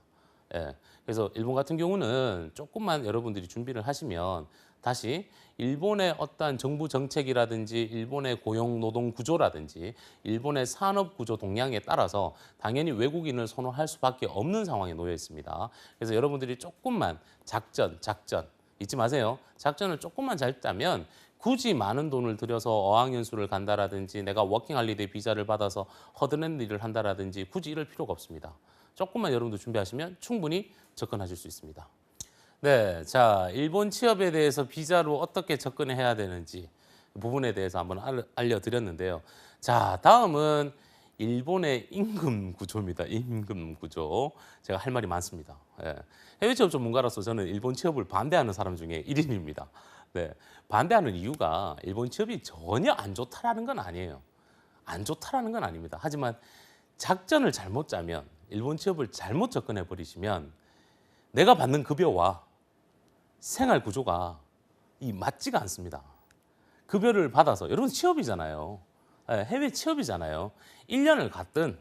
예, 그래서 일본 같은 경우는 조금만 여러분들이 준비를 하시면 다시 일본의 어떠한 정부 정책이라든지 일본의 고용 노동 구조라든지 일본의 산업 구조 동향에 따라서 당연히 외국인을 선호할 수밖에 없는 상황에 놓여 있습니다. 그래서 여러분들이 조금만 작전 잊지 마세요. 작전을 조금만 잘 짜면 굳이 많은 돈을 들여서 어학연수를 간다라든지 내가 워킹홀리데이 비자를 받아서 허드렛 일을 한다라든지 굳이 이럴 필요가 없습니다. 조금만 여러분들 준비하시면 충분히 접근하실 수 있습니다. 네, 자 일본 취업에 대해서 비자로 어떻게 접근해야 되는지 부분에 대해서 한번 알려드렸는데요. 자 다음은 일본의 임금 구조입니다. 임금 구조. 제가 할 말이 많습니다. 해외 취업 전문가로서 저는 일본 취업을 반대하는 사람 중에 1인입니다. 네, 반대하는 이유가 일본 취업이 전혀 안 좋다라는 건 아니에요. 안 좋다라는 건 아닙니다. 하지만 작전을 잘못 짜면 일본 취업을 잘못 접근해 버리시면 내가 받는 급여와 생활 구조가 맞지가 않습니다. 급여를 받아서 여러분 취업이잖아요. 해외 취업이잖아요. 1년을 갔든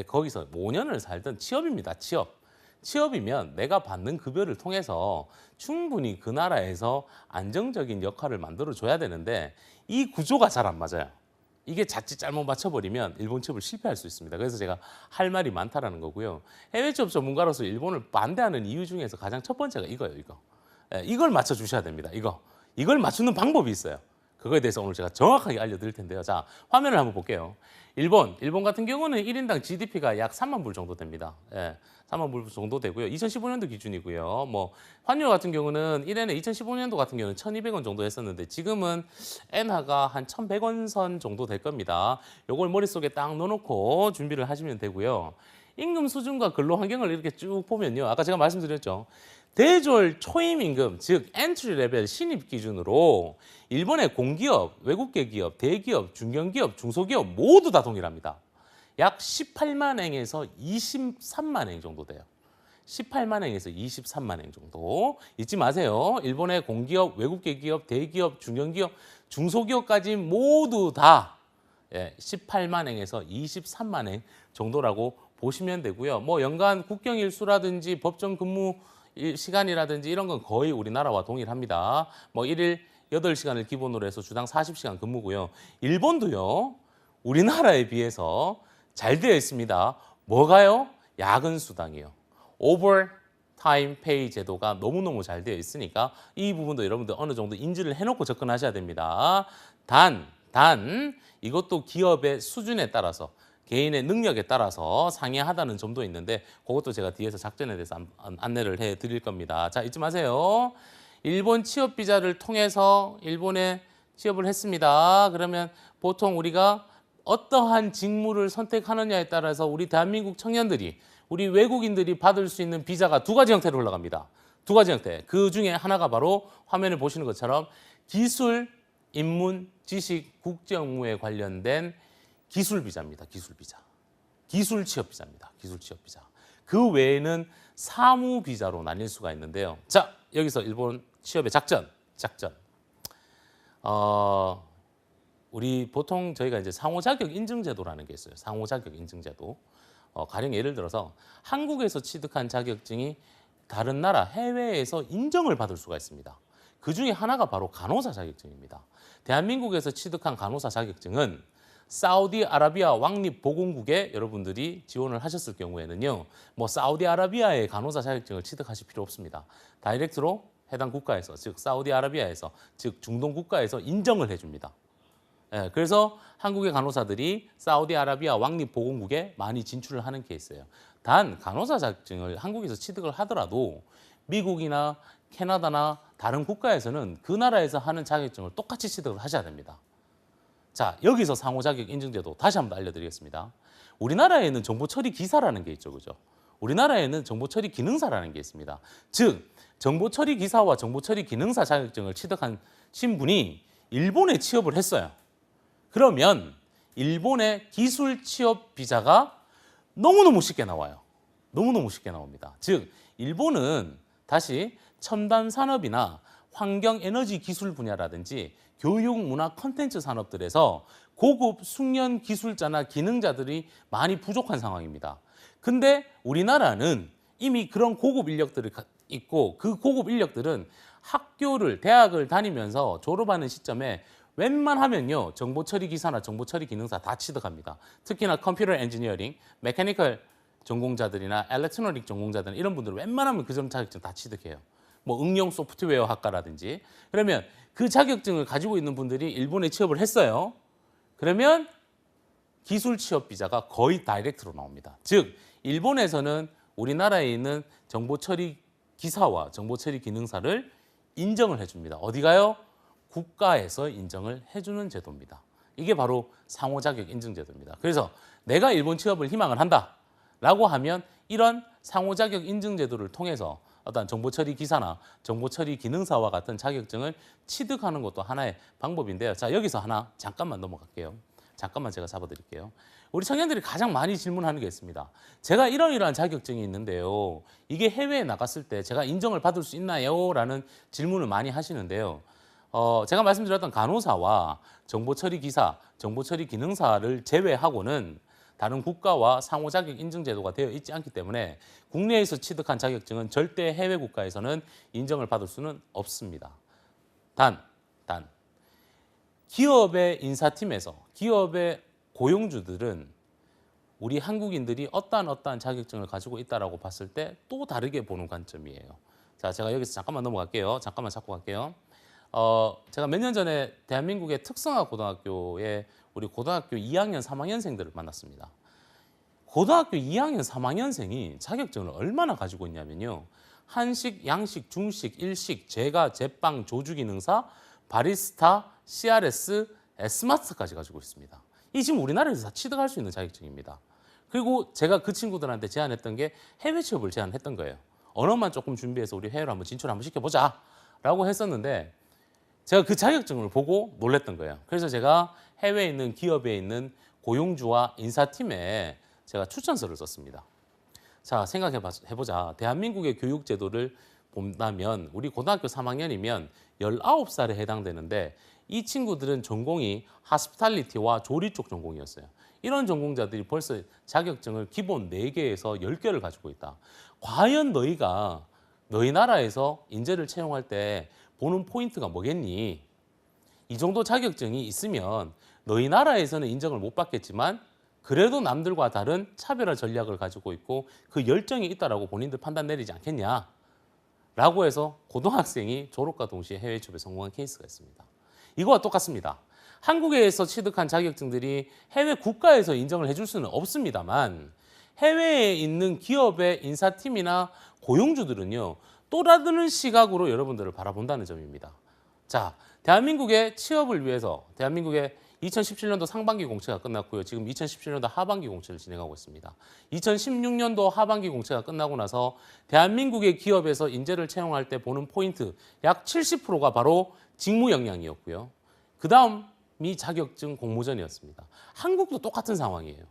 거기서 5년을 살든 취업입니다. 취업. 취업이면 내가 받는 급여를 통해서 충분히 그 나라에서 안정적인 역할을 만들어줘야 되는데 이 구조가 잘 안 맞아요. 이게 자칫 잘못 맞춰버리면 일본 취업을 실패할 수 있습니다. 그래서 제가 할 말이 많다라는 거고요. 해외 취업 전문가로서 일본을 반대하는 이유 중에서 가장 첫 번째가 이거예요. 이거. 이걸 맞춰주셔야 됩니다. 이걸 맞추는 방법이 있어요. 그거에 대해서 오늘 제가 정확하게 알려드릴 텐데요. 자, 화면을 한번 볼게요. 일본 같은 경우는 1인당 GDP가 약 3만 불 정도 됩니다. 3만 불 정도 되고요. 2015년도 기준이고요. 뭐 환율 같은 경우는 1엔에 2015년도 같은 경우는 1,200원 정도 했었는데 지금은 엔화가 한 1,100원 선 정도 될 겁니다. 요걸 머릿속에 딱 넣어놓고 준비를 하시면 되고요. 임금 수준과 근로 환경을 이렇게 쭉 보면요. 아까 제가 말씀드렸죠. 대졸 초임 임금, 즉 엔트리 레벨 신입 기준으로 일본의 공기업, 외국계 기업, 대기업, 중견기업, 중소기업 모두 다 동일합니다. 약 18만 행에서 23만 행 정도 돼요. 18만 행에서 23만 행 정도. 잊지 마세요. 일본의 공기업, 외국계 기업, 대기업, 중견기업, 중소기업까지 모두 다 18만 행에서 23만 행 정도라고 보시면 되고요. 뭐 연간 국경 일수라든지 법정 근무 시간이라든지 이런 건 거의 우리나라와 동일합니다. 뭐 1일 8시간을 기본으로 해서 주당 40시간 근무고요. 일본도요. 우리나라에 비해서 잘 되어 있습니다. 뭐가요? 야근 수당이요. 오버타임 페이 제도가 너무너무 잘 되어 있으니까 이 부분도 여러분들 어느 정도 인지를 해놓고 접근하셔야 됩니다. 단 이것도 기업의 수준에 따라서 개인의 능력에 따라서 상이하다는 점도 있는데 그것도 제가 뒤에서 작전에 대해서 안내를 해드릴 겁니다. 자, 잊지 마세요. 일본 취업 비자를 통해서 일본에 취업을 했습니다. 그러면 보통 우리가 어떠한 직무를 선택하느냐에 따라서 우리 대한민국 청년들이 우리 외국인들이 받을 수 있는 비자가 두 가지 형태로 흘러갑니다. 두 가지 형태. 그 중에 하나가 바로 화면에 보시는 것처럼 기술, 인문, 지식, 국제 업무에 관련된 기술 비자입니다. 기술 비자. 기술 취업 비자입니다. 기술 취업 비자. 그 외에는 사무 비자로 나뉠 수가 있는데요. 자, 여기서 일본 취업의 작전. 우리 보통 저희가 이제 상호 자격 인증 제도라는 게 있어요. 상호 자격 인증 제도. 가령 예를 들어서 한국에서 취득한 자격증이 다른 나라 해외에서 인정을 받을 수가 있습니다. 그 중에 하나가 바로 간호사 자격증입니다. 대한민국에서 취득한 간호사 자격증은 사우디아라비아 왕립보건국에 여러분들이 지원을 하셨을 경우에는요, 뭐 사우디아라비아의 간호사 자격증을 취득하실 필요 없습니다. 다이렉트로 해당 국가에서, 즉 사우디아라비아에서, 즉 중동 국가에서 인정을 해줍니다. 그래서 한국의 간호사들이 사우디아라비아 왕립보건국에 많이 진출을 하는 케이스예요. 단 간호사 자격증을 한국에서 취득을 하더라도 미국이나 캐나다나 다른 국가에서는 그 나라에서 하는 자격증을 똑같이 취득을 하셔야 됩니다. 자, 여기서 상호 자격 인증제도 다시 한번 알려드리겠습니다. 우리나라에는 정보 처리 기사라는 게 있죠, 그죠? 우리나라에는 정보 처리 기능사라는 게 있습니다. 즉, 정보 처리 기사와 정보 처리 기능사 자격증을 취득한 신분이 일본에 취업을 했어요. 그러면 일본의 기술 취업 비자가 너무너무 쉽게 나와요. 너무너무 쉽게 나옵니다. 즉, 일본은 다시 첨단 산업이나 환경 에너지 기술 분야라든지 교육 문화 콘텐츠 산업들에서 고급 숙련 기술자나 기능자들이 많이 부족한 상황입니다. 근데 우리나라는 이미 그런 고급 인력들이 있고 그 고급 인력들은 대학을 다니면서 졸업하는 시점에 웬만하면요 정보 처리 기사나 정보 처리 기능사 다 취득합니다. 특히나 컴퓨터 엔지니어링, 메커니컬 전공자들이나 엘렉트로닉 전공자들 이런 분들은 웬만하면 그 점 자격증 다 취득해요. 뭐 응용 소프트웨어 학과라든지. 그러면 그 자격증을 가지고 있는 분들이 일본에 취업을 했어요. 그러면 기술 취업 비자가 거의 다이렉트로 나옵니다. 즉 일본에서는 우리나라에 있는 정보 처리 기사와 정보 처리 기능사를 인정을 해줍니다. 어디가요? 국가에서 인정을 해주는 제도입니다. 이게 바로 상호 자격 인증 제도입니다. 그래서 내가 일본 취업을 희망을 한다라고 하면 이런 상호 자격 인증 제도를 통해서 어떤 정보 처리 기사나 정보 처리 기능사와 같은 자격증을 취득하는 것도 하나의 방법인데요. 자, 여기서 하나 잠깐만 넘어갈게요. 잠깐만 제가 잡아드릴게요. 우리 청년들이 가장 많이 질문하는 게 있습니다. 제가 이러이러한 자격증이 있는데요. 이게 해외에 나갔을 때 제가 인정을 받을 수 있나요? 라는 질문을 많이 하시는데요. 제가 말씀드렸던 간호사와 정보 처리 기사, 정보 처리 기능사를 제외하고는 다른 국가와 상호 자격 인증 제도가 되어 있지 않기 때문에 국내에서 취득한 자격증은 절대 해외 국가에서는 인정을 받을 수는 없습니다. 단 기업의 인사팀에서 기업의 고용주들은 우리 한국인들이 어떠한 자격증을 가지고 있다라고 봤을 때 또 다르게 보는 관점이에요. 자, 제가 여기서 잠깐만 넘어갈게요. 잠깐만 잡고 갈게요. 제가 몇 년 전에 대한민국의 특성화 고등학교에 우리 고등학교 2학년, 3학년생들을 만났습니다. 고등학교 2학년, 3학년생이 자격증을 얼마나 가지고 있냐면요. 한식, 양식, 중식, 일식, 제과, 제빵, 조주기능사, 바리스타, CRS, S마스터까지 가지고 있습니다. 이 지금 우리나라에서 다 취득할 수 있는 자격증입니다. 그리고 제가 그 친구들한테 제안했던 게 해외 취업을 제안했던 거예요. 언어만 조금 준비해서 우리 해외로 한번 진출 한번 시켜보자 라고 했었는데 제가 그 자격증을 보고 놀랬던 거예요. 그래서 제가 해외에 있는 기업에 있는 고용주와 인사팀에 제가 추천서를 썼습니다. 자, 생각해보자. 대한민국의 교육제도를 본다면 우리 고등학교 3학년이면 19살에 해당되는데 이 친구들은 전공이 하스피탈리티와 조리 쪽 전공이었어요. 이런 전공자들이 벌써 자격증을 기본 4개에서 10개를 가지고 있다. 과연 너희 나라에서 인재를 채용할 때 보는 포인트가 뭐겠니? 이 정도 자격증이 있으면 너희 나라에서는 인정을 못 받겠지만 그래도 남들과 다른 차별화 전략을 가지고 있고 그 열정이 있다라고 본인들 판단 내리지 않겠냐? 라고 해서 고등학생이 졸업과 동시에 해외 취업에 성공한 케이스가 있습니다. 이거와 똑같습니다. 한국에서 취득한 자격증들이 해외 국가에서 인정을 해줄 수는 없습니다만 해외에 있는 기업의 인사팀이나 고용주들은요. 또 다른 시각으로 여러분들을 바라본다는 점입니다. 자, 대한민국의 취업을 위해서 대한민국의 2017년도 상반기 공채가 끝났고요. 지금 2017년도 하반기 공채를 진행하고 있습니다. 2016년도 하반기 공채가 끝나고 나서 대한민국의 기업에서 인재를 채용할 때 보는 포인트 약 70%가 바로 직무 역량이었고요. 그 다음이 자격증 공모전이었습니다. 한국도 똑같은 상황이에요.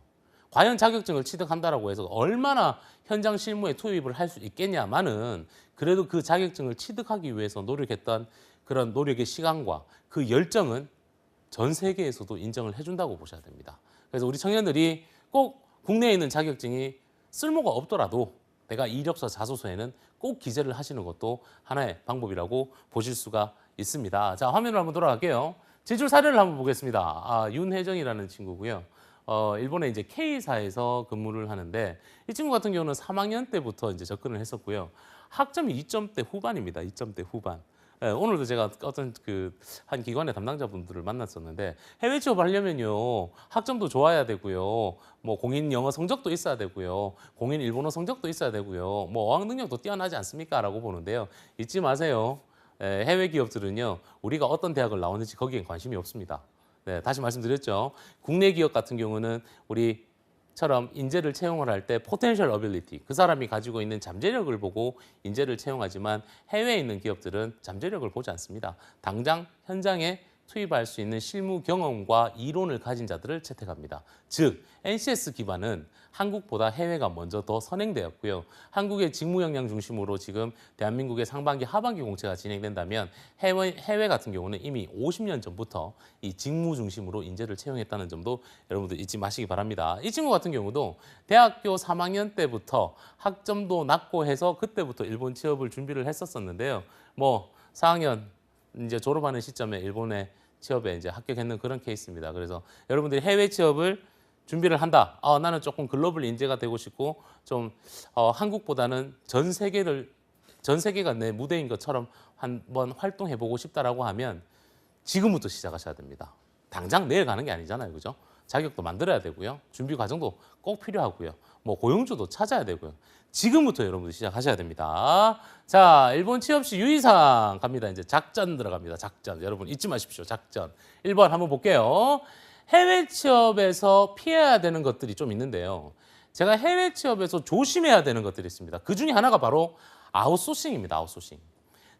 과연 자격증을 취득한다라고 해서 얼마나 현장 실무에 투입을 할 수 있겠냐마는 그래도 그 자격증을 취득하기 위해서 노력했던 그런 노력의 시간과 그 열정은 전 세계에서도 인정을 해준다고 보셔야 됩니다. 그래서 우리 청년들이 꼭 국내에 있는 자격증이 쓸모가 없더라도 내가 이력서 자소서에는 꼭 기재를 하시는 것도 하나의 방법이라고 보실 수가 있습니다. 자, 화면으로 한번 돌아갈게요. 제출 사례를 한번 보겠습니다. 윤혜정이라는 친구고요. 일본의 이제 K사에서 근무를 하는데 이 친구 같은 경우는 3학년 때부터 이제 접근을 했었고요. 학점이 2점대 후반입니다. 2점대 후반. 오늘도 제가 어떤 한 기관의 담당자분들을 만났었는데 해외 취업을 하려면요 학점도 좋아야 되고요, 뭐 공인 영어 성적도 있어야 되고요, 공인 일본어 성적도 있어야 되고요, 뭐 어학 능력도 뛰어나지 않습니까?라고 보는데요. 잊지 마세요. 해외 기업들은요 우리가 어떤 대학을 나오는지 거기엔 관심이 없습니다. 네, 다시 말씀드렸죠. 국내 기업 같은 경우는 우리처럼 인재를 채용을 할 때 포텐셜 어빌리티, 그 사람이 가지고 있는 잠재력을 보고 인재를 채용하지만 해외에 있는 기업들은 잠재력을 보지 않습니다. 당장 현장에 투입할 수 있는 실무 경험과 이론을 가진 자들을 채택합니다. 즉, NCS 기반은 한국보다 해외가 먼저 더 선행되었고요. 한국의 직무 역량 중심으로 지금 대한민국의 상반기, 하반기 공채가 진행된다면 해외 같은 경우는 이미 50년 전부터 이 직무 중심으로 인재를 채용했다는 점도 여러분들 잊지 마시기 바랍니다. 이 친구 같은 경우도 대학교 3학년 때부터 학점도 낮고 해서 그때부터 일본 취업을 준비를 했었는데요. 뭐 4학년 이제 졸업하는 시점에 일본의 취업에 이제 합격했는 그런 케이스입니다. 그래서 여러분들이 해외 취업을 준비를 한다. 나는 조금 글로벌 인재가 되고 싶고 좀 한국보다는 전 세계가 내 무대인 것처럼 한번 활동해 보고 싶다라고 하면 지금부터 시작하셔야 됩니다. 당장 내일 가는 게 아니잖아요, 그죠? 자격도 만들어야 되고요, 준비 과정도 꼭 필요하고요, 뭐 고용주도 찾아야 되고요. 지금부터 여러분들 시작하셔야 됩니다. 자, 일본 취업 시 유의사항 갑니다. 이제 작전 들어갑니다. 작전. 여러분 잊지 마십시오. 작전. 1번 한번 볼게요. 해외 취업에서 피해야 되는 것들이 좀 있는데요. 제가 해외 취업에서 조심해야 되는 것들이 있습니다. 그 중에 하나가 바로 아웃소싱입니다. 아웃소싱.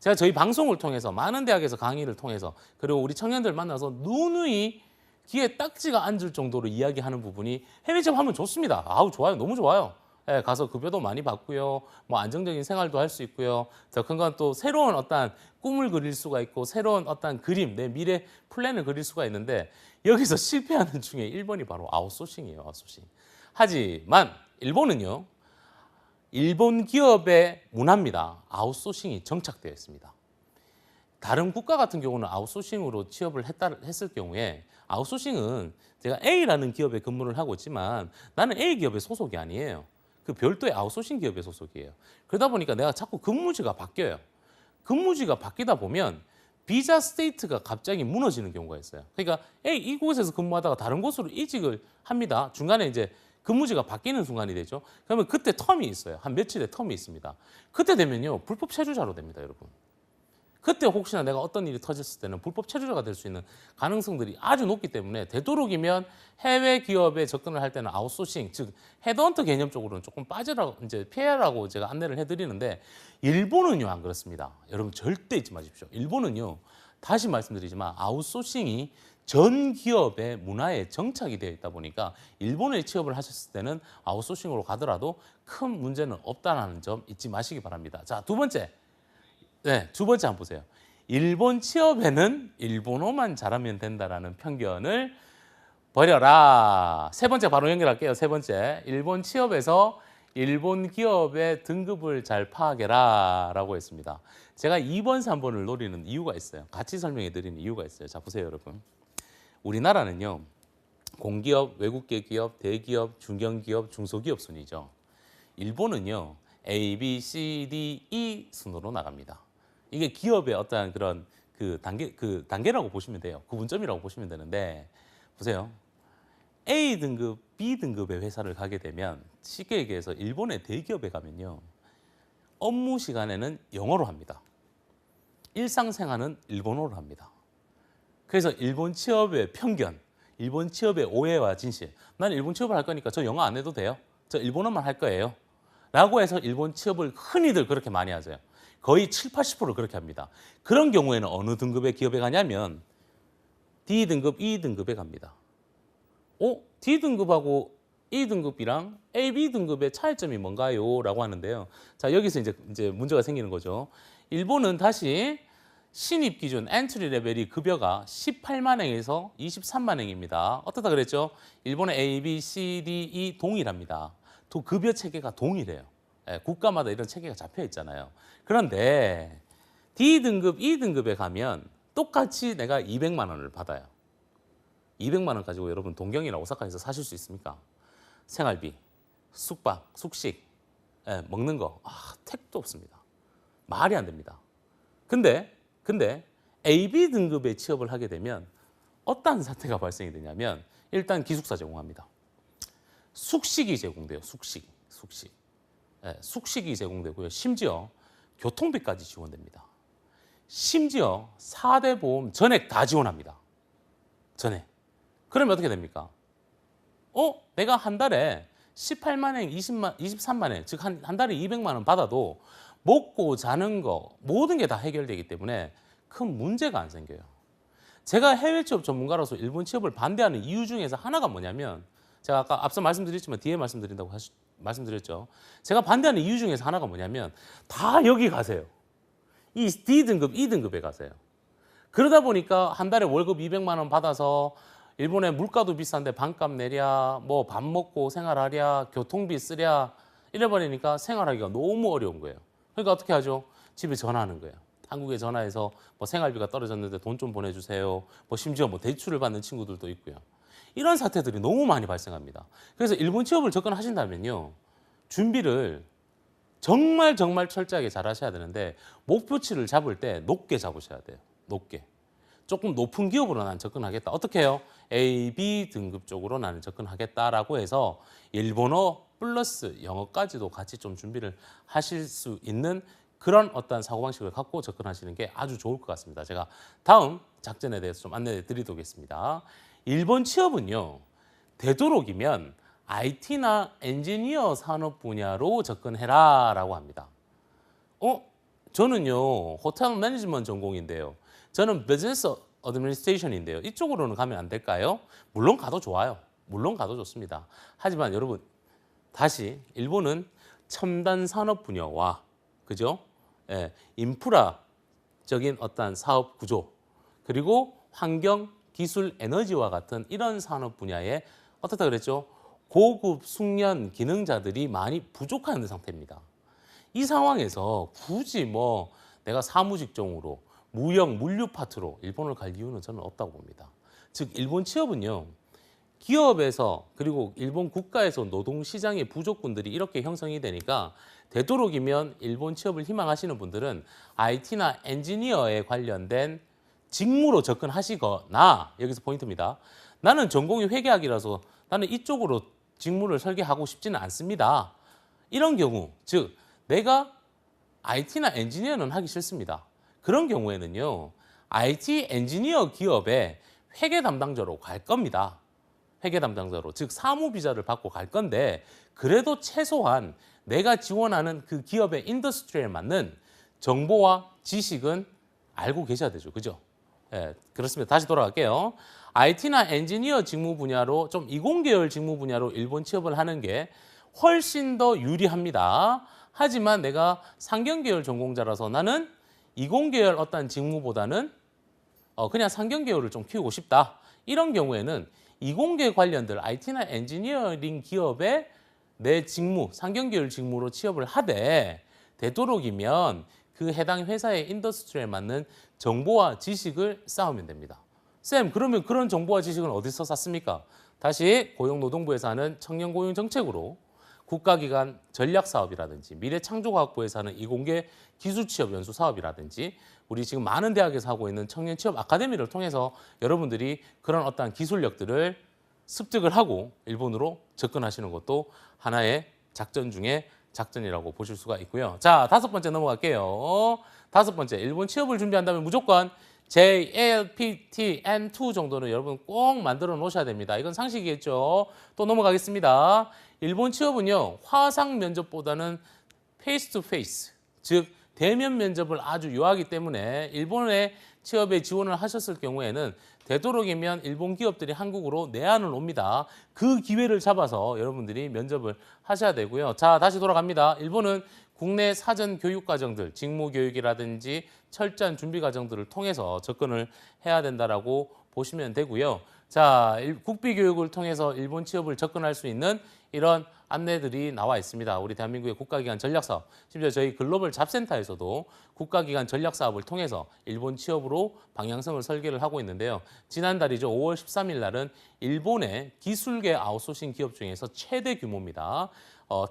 제가 저희 방송을 통해서 많은 대학에서 강의를 통해서 그리고 우리 청년들 만나서 누누이 귀에 딱지가 앉을 정도로 이야기하는 부분이 해외 취업하면 좋습니다. 좋아요. 너무 좋아요. 예, 가서 급여도 많이 받고요. 뭐 안정적인 생활도 할 수 있고요. 더 큰 건 또 새로운 어떤 꿈을 그릴 수가 있고 새로운 어떤 그림, 내 미래 플랜을 그릴 수가 있는데 여기서 실패하는 중에 1번이 바로 아웃소싱이에요. 아웃소싱. 하지만 일본은요. 일본 기업의 문화입니다. 아웃소싱이 정착되어 있습니다. 다른 국가 같은 경우는 아웃소싱으로 취업을 했을 경우에 아웃소싱은 제가 A라는 기업에 근무를 하고 있지만 나는 A 기업의 소속이 아니에요. 그 별도의 아웃소싱 기업의 소속이에요. 그러다 보니까 내가 자꾸 근무지가 바뀌어요. 근무지가 바뀌다 보면 비자 스테이트가 갑자기 무너지는 경우가 있어요. 그러니까 A 이곳에서 근무하다가 다른 곳으로 이직을 합니다. 중간에 이제 근무지가 바뀌는 순간이 되죠. 그러면 그때 텀이 있어요. 한 며칠의 텀이 있습니다. 그때 되면요. 불법 체류자로 됩니다, 여러분. 그때 혹시나 내가 어떤 일이 터졌을 때는 불법 체류자가 될 수 있는 가능성들이 아주 높기 때문에 되도록이면 해외 기업에 접근을 할 때는 아웃소싱, 즉 헤드헌터 개념적으로는 조금 빠지라고 이제 피해라고 제가 안내를 해드리는데 일본은요 안 그렇습니다. 여러분 절대 잊지 마십시오. 일본은요 다시 말씀드리지만 아웃소싱이 전 기업의 문화에 정착이 되어 있다 보니까 일본에 취업을 하셨을 때는 아웃소싱으로 가더라도 큰 문제는 없다는 점 잊지 마시기 바랍니다. 자, 두 번째. 네, 두 번째 한번 보세요. 일본 취업에는 일본어만 잘하면 된다라는 편견을 버려라. 세 번째 바로 연결할게요. 세 번째. 일본 취업에서 일본 기업의 등급을 잘 파악해라 라고 했습니다. 제가 2번, 3번을 노리는 이유가 있어요. 같이 설명해 드리는 이유가 있어요. 자, 보세요, 여러분. 우리나라는요. 공기업, 외국계 기업, 대기업, 중견기업, 중소기업 순이죠. 일본은요. A, B, C, D, E 순으로 나갑니다. 이게 기업의 어떠한 그런 그 단계라고 보시면 돼요. 구분점이라고 보시면 되는데 보세요. A 등급, B 등급의 회사를 가게 되면 쉽게 얘기해서 일본의 대기업에 가면요. 업무 시간에는 영어로 합니다. 일상생활은 일본어로 합니다. 그래서 일본 취업의 편견, 일본 취업의 오해와 진실. 나는 일본 취업을 할 거니까 저 영어 안 해도 돼요. 저 일본어만 할 거예요. 라고 해서 일본 취업을 흔히들 그렇게 많이 하세요. 거의 7, 80%를 그렇게 합니다. 그런 경우에는 어느 등급의 기업에 가냐면 D등급, E등급에 갑니다. D등급하고 E등급이랑 AB 등급의 차이점이 뭔가요? 라고 하는데요. 자, 여기서 이제 문제가 생기는 거죠. 일본은 다시 신입 기준 엔트리 레벨이 급여가 18만 엔에서 23만 엔입니다. 어떻다 그랬죠? 일본의 A, B, C, D, E 동일합니다. 급여 체계가 동일해요. 예, 국가마다 이런 체계가 잡혀 있잖아요. 그런데 D등급, E등급에 가면 똑같이 내가 200만 원을 받아요. 200만 원 가지고 여러분 동경이나 오사카에서 사실 수 있습니까? 생활비, 숙박, 숙식, 예, 먹는 거 택도 없습니다. 말이 안 됩니다. 근데 AB 등급에 취업을 하게 되면 어떤 사태가 발생이 되냐면 일단 기숙사 제공합니다. 숙식이 제공돼요. 숙식. 예, 숙식이 제공되고요. 심지어 교통비까지 지원됩니다. 심지어 4대 보험 전액 다 지원합니다. 전액. 그러면 어떻게 됩니까? 내가 한 달에 18만 엔, 23만 엔, 즉 한 달에 200만 원 받아도 먹고 자는 거 모든 게 다 해결되기 때문에 큰 문제가 안 생겨요. 제가 해외 취업 전문가로서 일본 취업을 반대하는 이유 중에서 하나가 뭐냐면 제가 아까 앞서 말씀드렸지만 뒤에 말씀드렸죠. 제가 반대하는 이유 중에서 하나가 뭐냐면 다 여기 가세요. 이 D등급, E등급에 가세요. 그러다 보니까 한 달에 월급 200만 원 받아서 일본의 물가도 비싼데 반값 내랴, 뭐 밥 먹고 생활하랴, 교통비 쓰랴 이래버리니까 생활하기가 너무 어려운 거예요. 그러니까 어떻게 하죠? 집에 전화하는 거예요. 한국에 전화해서 뭐 생활비가 떨어졌는데 돈 좀 보내주세요. 뭐 심지어 뭐 대출을 받는 친구들도 있고요. 이런 사태들이 너무 많이 발생합니다. 그래서 일본 취업을 접근하신다면요. 준비를 정말 철저하게 잘 하셔야 되는데 목표치를 잡을 때 높게 잡으셔야 돼요. 높게. 조금 높은 기업으로 나는 접근하겠다. 어떻게 해요? A, B 등급 쪽으로 나는 접근하겠다라고 해서 일본어 플러스 영어까지도 같이 좀 준비를 하실 수 있는 그런 어떤 사고방식을 갖고 접근하시는 게 아주 좋을 것 같습니다. 제가 다음 작전에 대해서 좀 안내해 드리겠습니다. 일본 취업은요. 되도록이면 IT나 엔지니어 산업 분야로 접근해라 라고 합니다. 저는요. 호텔 매니지먼트 전공인데요. 저는 비즈니스 어드미니스트레이션인데요. 이쪽으로는 가면 안 될까요? 물론 가도 좋아요. 물론 가도 좋습니다. 하지만 여러분 다시 일본은 첨단 산업 분야와 그죠? 예, 인프라적인 어떤 사업 구조 그리고 환경, 기술, 에너지와 같은 이런 산업 분야에 어떻다 그랬죠? 고급 숙련 기능자들이 많이 부족한 상태입니다. 이 상황에서 굳이 뭐 내가 사무직종으로 무역, 물류 파트로 일본을 갈 이유는 저는 없다고 봅니다. 즉 일본 취업은요. 기업에서 그리고 일본 국가에서 노동시장의 부족분들이 이렇게 형성이 되니까 되도록이면 일본 취업을 희망하시는 분들은 IT나 엔지니어에 관련된 직무로 접근하시거나 여기서 포인트입니다. 나는 전공이 회계학이라서 나는 이쪽으로 직무를 설계하고 싶지는 않습니다. 이런 경우, 즉 내가 IT나 엔지니어는 하기 싫습니다. 그런 경우에는요. IT 엔지니어 기업에 회계 담당자로 갈 겁니다. 회계 담당자로, 즉 사무 비자를 받고 갈 건데 그래도 최소한 내가 지원하는 그 기업의 인더스트리에 맞는 정보와 지식은 알고 계셔야 되죠. 그죠? 예, 그렇습니다. 다시 돌아갈게요. IT나 엔지니어 직무 분야로 좀 이공계열 직무 분야로 일본 취업을 하는 게 훨씬 더 유리합니다. 하지만 내가 상경계열 전공자라서 나는 이공계열 어떤 직무보다는 그냥 상경계열을 좀 키우고 싶다. 이런 경우에는 이공계 관련들 IT나 엔지니어링 기업에 내 직무, 상경계열 직무로 취업을 하되 되도록이면 그 해당 회사의 인더스트리에 맞는 정보와 지식을 쌓으면 됩니다. 쌤, 그러면 그런 정보와 지식은 어디서 쌓습니까? 다시 고용노동부에서 하는 청년고용정책으로 국가기관 전략사업이라든지 미래창조과학부에서 하는 이공계 기술취업연수 사업이라든지 우리 지금 많은 대학에서 하고 있는 청년취업 아카데미를 통해서 여러분들이 그런 어떠한 기술력들을 습득을 하고 일본으로 접근하시는 것도 하나의 작전 중에 작전이라고 보실 수가 있고요. 자, 5번째 넘어갈게요. 5번째, 일본 취업을 준비한다면 무조건 JLPT N2 정도는 여러분 꼭 만들어 놓으셔야 됩니다. 이건 상식이겠죠. 또 넘어가겠습니다. 일본 취업은요, 화상 면접보다는 페이스 투 페이스, 즉 대면 면접을 아주 요하기 때문에 일본의 취업에 지원을 하셨을 경우에는 되도록이면 일본 기업들이 한국으로 내한을 옵니다. 그 기회를 잡아서 여러분들이 면접을 하셔야 되고요. 자, 다시 돌아갑니다. 일본은 국내 사전 교육 과정들, 직무 교육이라든지 철저한 준비 과정들을 통해서 접근을 해야 된다라고 보시면 되고요. 자, 국비 교육을 통해서 일본 취업을 접근할 수 있는 이런 안내들이 나와 있습니다. 우리 대한민국의 국가기관 전략사업, 심지어 저희 글로벌 잡센터에서도 국가기관 전략사업을 통해서 일본 취업으로 방향성을 설계를 하고 있는데요. 지난달이죠. 5월 13일 날은 일본의 기술계 아웃소싱 기업 중에서 최대 규모입니다.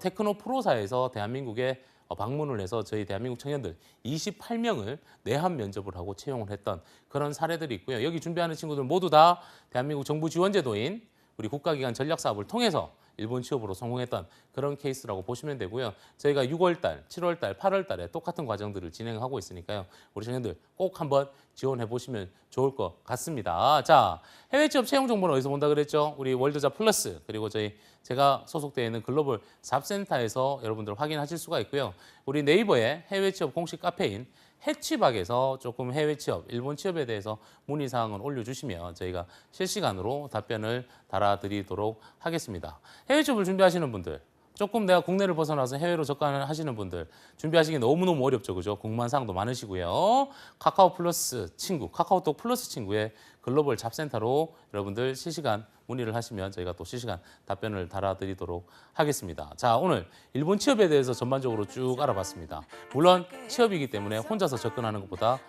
테크노프로사에서 대한민국에 방문을 해서 저희 대한민국 청년들 28명을 내한 면접을 하고 채용을 했던 그런 사례들이 있고요. 여기 준비하는 친구들 모두 다 대한민국 정부 지원제도인 우리 국가기관 전략사업을 통해서 일본 취업으로 성공했던 그런 케이스라고 보시면 되고요. 저희가 6월달, 7월달, 8월달에 똑같은 과정들을 진행하고 있으니까요. 우리 청년들 꼭 한번 지원해 보시면 좋을 것 같습니다. 자, 해외 취업 채용 정보는 어디서 본다 그랬죠? 우리 월드잡 플러스 그리고 제가 소속되어 있는 글로벌 잡센터에서 여러분들 확인하실 수가 있고요. 우리 네이버에 해외 취업 공식 카페인 해취박에서 조금 해외 취업, 일본 취업에 대해서 문의사항을 올려주시면 저희가 실시간으로 답변을 달아드리도록 하겠습니다. 해외 취업을 준비하시는 분들, 조금 내가 국내를 벗어나서 해외로 접근하시는 분들 준비하시기 너무너무 어렵죠. 그죠? 궁금한 사항도 많으시고요. 카카오 플러스 친구, 카카오톡 플러스 친구의 글로벌 잡센터로 여러분들 실시간 문의를 하시면 저희가 또 실시간 답변을 달아드리도록 하겠습니다. 자, 오늘 일본 취업에 대해서 전반적으로 쭉 알아봤습니다. 물론 취업이기 때문에 혼자서 접근하는 것보다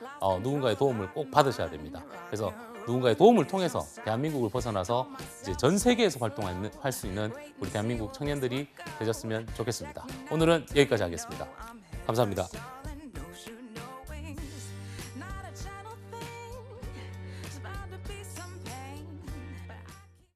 누군가의 도움을 꼭 받으셔야 됩니다. 그래서 누군가의 도움을 통해서 대한민국을 벗어나서 이제 전 세계에서 활동할 수 있는 우리 대한민국 청년들이 되셨으면 좋겠습니다. 오늘은 여기까지 하겠습니다. 감사합니다.